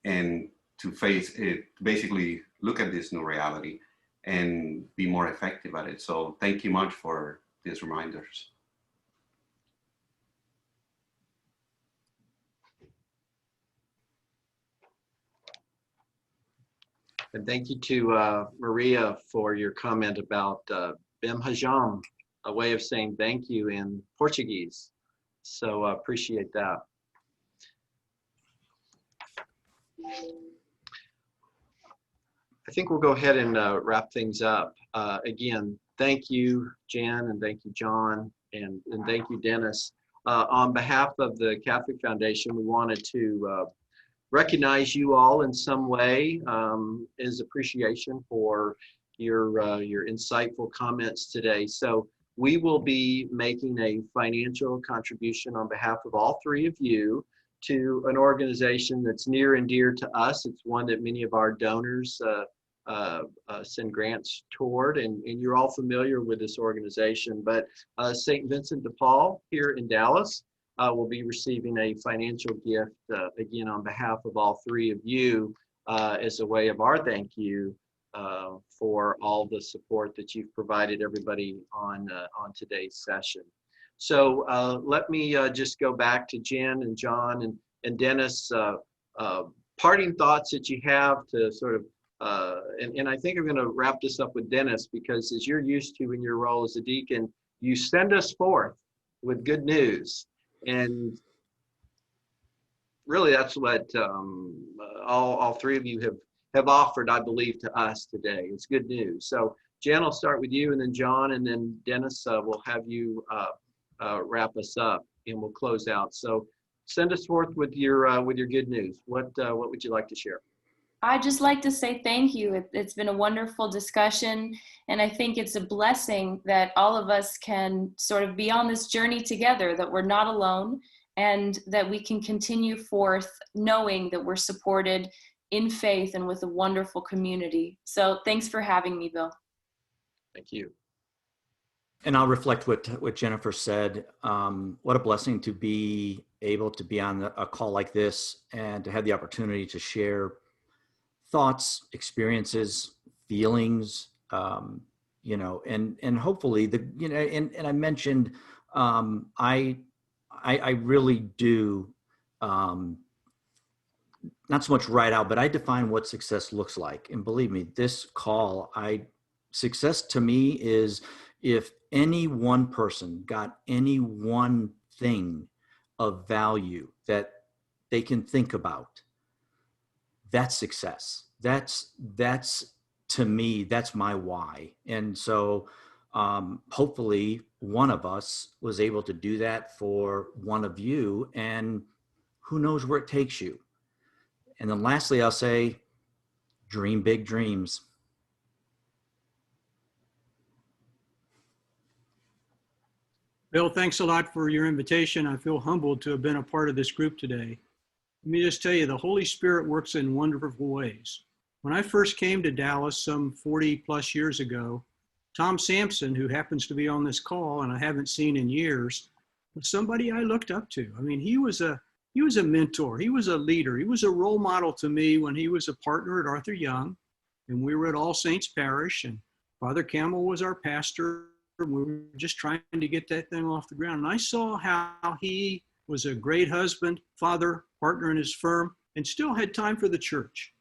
and to face it, basically look at this new reality and be more effective at it. So thank you much for these reminders. And thank you to Maria for your comment about Bem Hajam, a way of saying thank you in Portuguese. So appreciate that. I think we'll go ahead and wrap things up. Again, thank you, Jen, and thank you, John, and thank you, Dennis. On behalf of the Catholic Foundation, we wanted to recognize you all in some way as appreciation for your insightful comments today. So we will be making a financial contribution on behalf of all three of you to an organization that's near and dear to us. It's one that many of our donors send grants toward, and you're all familiar with this organization. But St. Vincent de Paul here in Dallas will be receiving a financial gift, again, on behalf of all three of you as a way of our thank you for all the support that you've provided everybody on today's session. So let me just go back to Jen and John and Dennis, parting thoughts that you have to sort of, and I think I'm going to wrap this up with Dennis, because as you're used to in your role as a deacon, you send us forth with good news. And really that's what all three of you have offered, I believe, to us today. It's good news. So Jen, I'll start with you, and then John, and then Dennis, will have you wrap us up, and we'll close out. So send us forth with your good news. What would you like to share? I'd just like to say thank you. It's been a wonderful discussion, and I think it's a blessing that all of us can sort of be on this journey together, that we're not alone, and that we can continue forth knowing that we're supported in faith and with a wonderful community. So thanks for having me, Bill. Thank you. And I'll reflect what Jennifer said. What a blessing to be able to be on a call like this and to have the opportunity to share thoughts, experiences, feelings, and hopefully and I mentioned, I really do, not so much write out, but I define what success looks like. And believe me, this call, success to me is if any one person got any one thing of value that they can think about, that's success. That's to me, that's my why. And so hopefully one of us was able to do that for one of you, and who knows where it takes you. And then lastly, I'll say, dream big dreams. Bill, thanks a lot for your invitation. I feel humbled to have been a part of this group today. Let me just tell you, the Holy Spirit works in wonderful ways. When I first came to Dallas some 40 plus years ago, Tom Sampson, who happens to be on this call and I haven't seen in years, was somebody I looked up to. I mean, he was a mentor. He was a leader. He was a role model to me when he was a partner at Arthur Young, and we were at All Saints Parish, and Father Campbell was our pastor. We were just trying to get that thing off the ground. And I saw how he was a great husband, father, partner in his firm, and still had time for the church.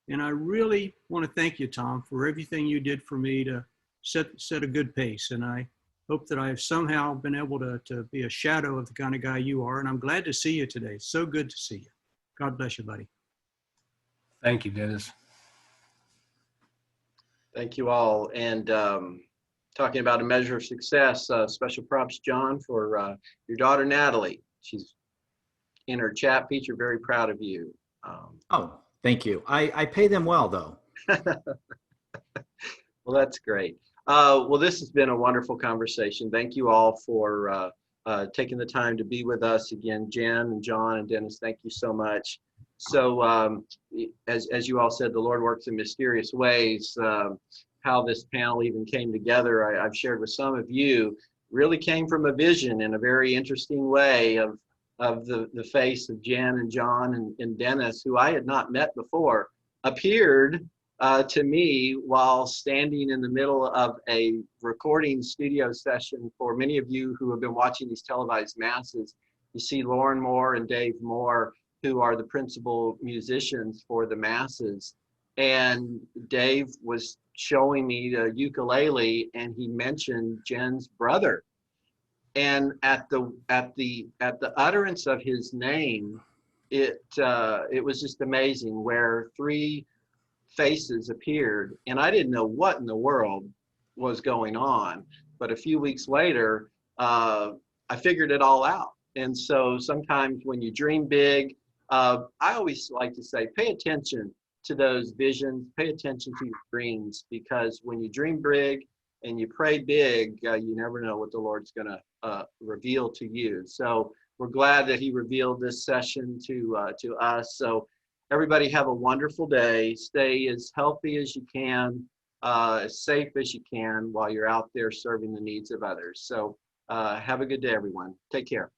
And I really want to thank you, Tom, for everything you did for me to set a good pace. And I hope that I have somehow been able to be a shadow of the kind of guy you are. And I'm glad to see you today. It's so good to see you. God bless you, buddy. Thank you, Dennis. Thank you all. And talking about a measure of success, special props, John, for your daughter, Natalie. She's in her chat feature, very proud of you. Oh, thank you. I pay them well, though. Well, that's great. Well, this has been a wonderful conversation. Thank you all for taking the time to be with us again. Jen and John and Dennis, thank you so much. So as you all said, the Lord works in mysterious ways. How this panel even came together, I've shared with some of you, really came from a vision in a very interesting way of the face of Jen and John and Dennis, who I had not met before, appeared to me while standing in the middle of a recording studio session. For many of you who have been watching these televised masses, you see Lauren Moore and Dave Moore, who are the principal musicians for the masses. And Dave was showing me the ukulele, and he mentioned Jen's brother. And at the utterance of his name, it was just amazing, where three faces appeared, and I didn't know what in the world was going on. But a few weeks later, I figured it all out. And so sometimes when you dream big, I always like to say, pay attention to those visions, pay attention to your dreams, because when you dream big and you pray big, you never know what the Lord's going to reveal to you. So we're glad that he revealed this session to us. So everybody have a wonderful day. Stay as healthy as you can, as safe as you can while you're out there serving the needs of others. So have a good day, everyone. Take care.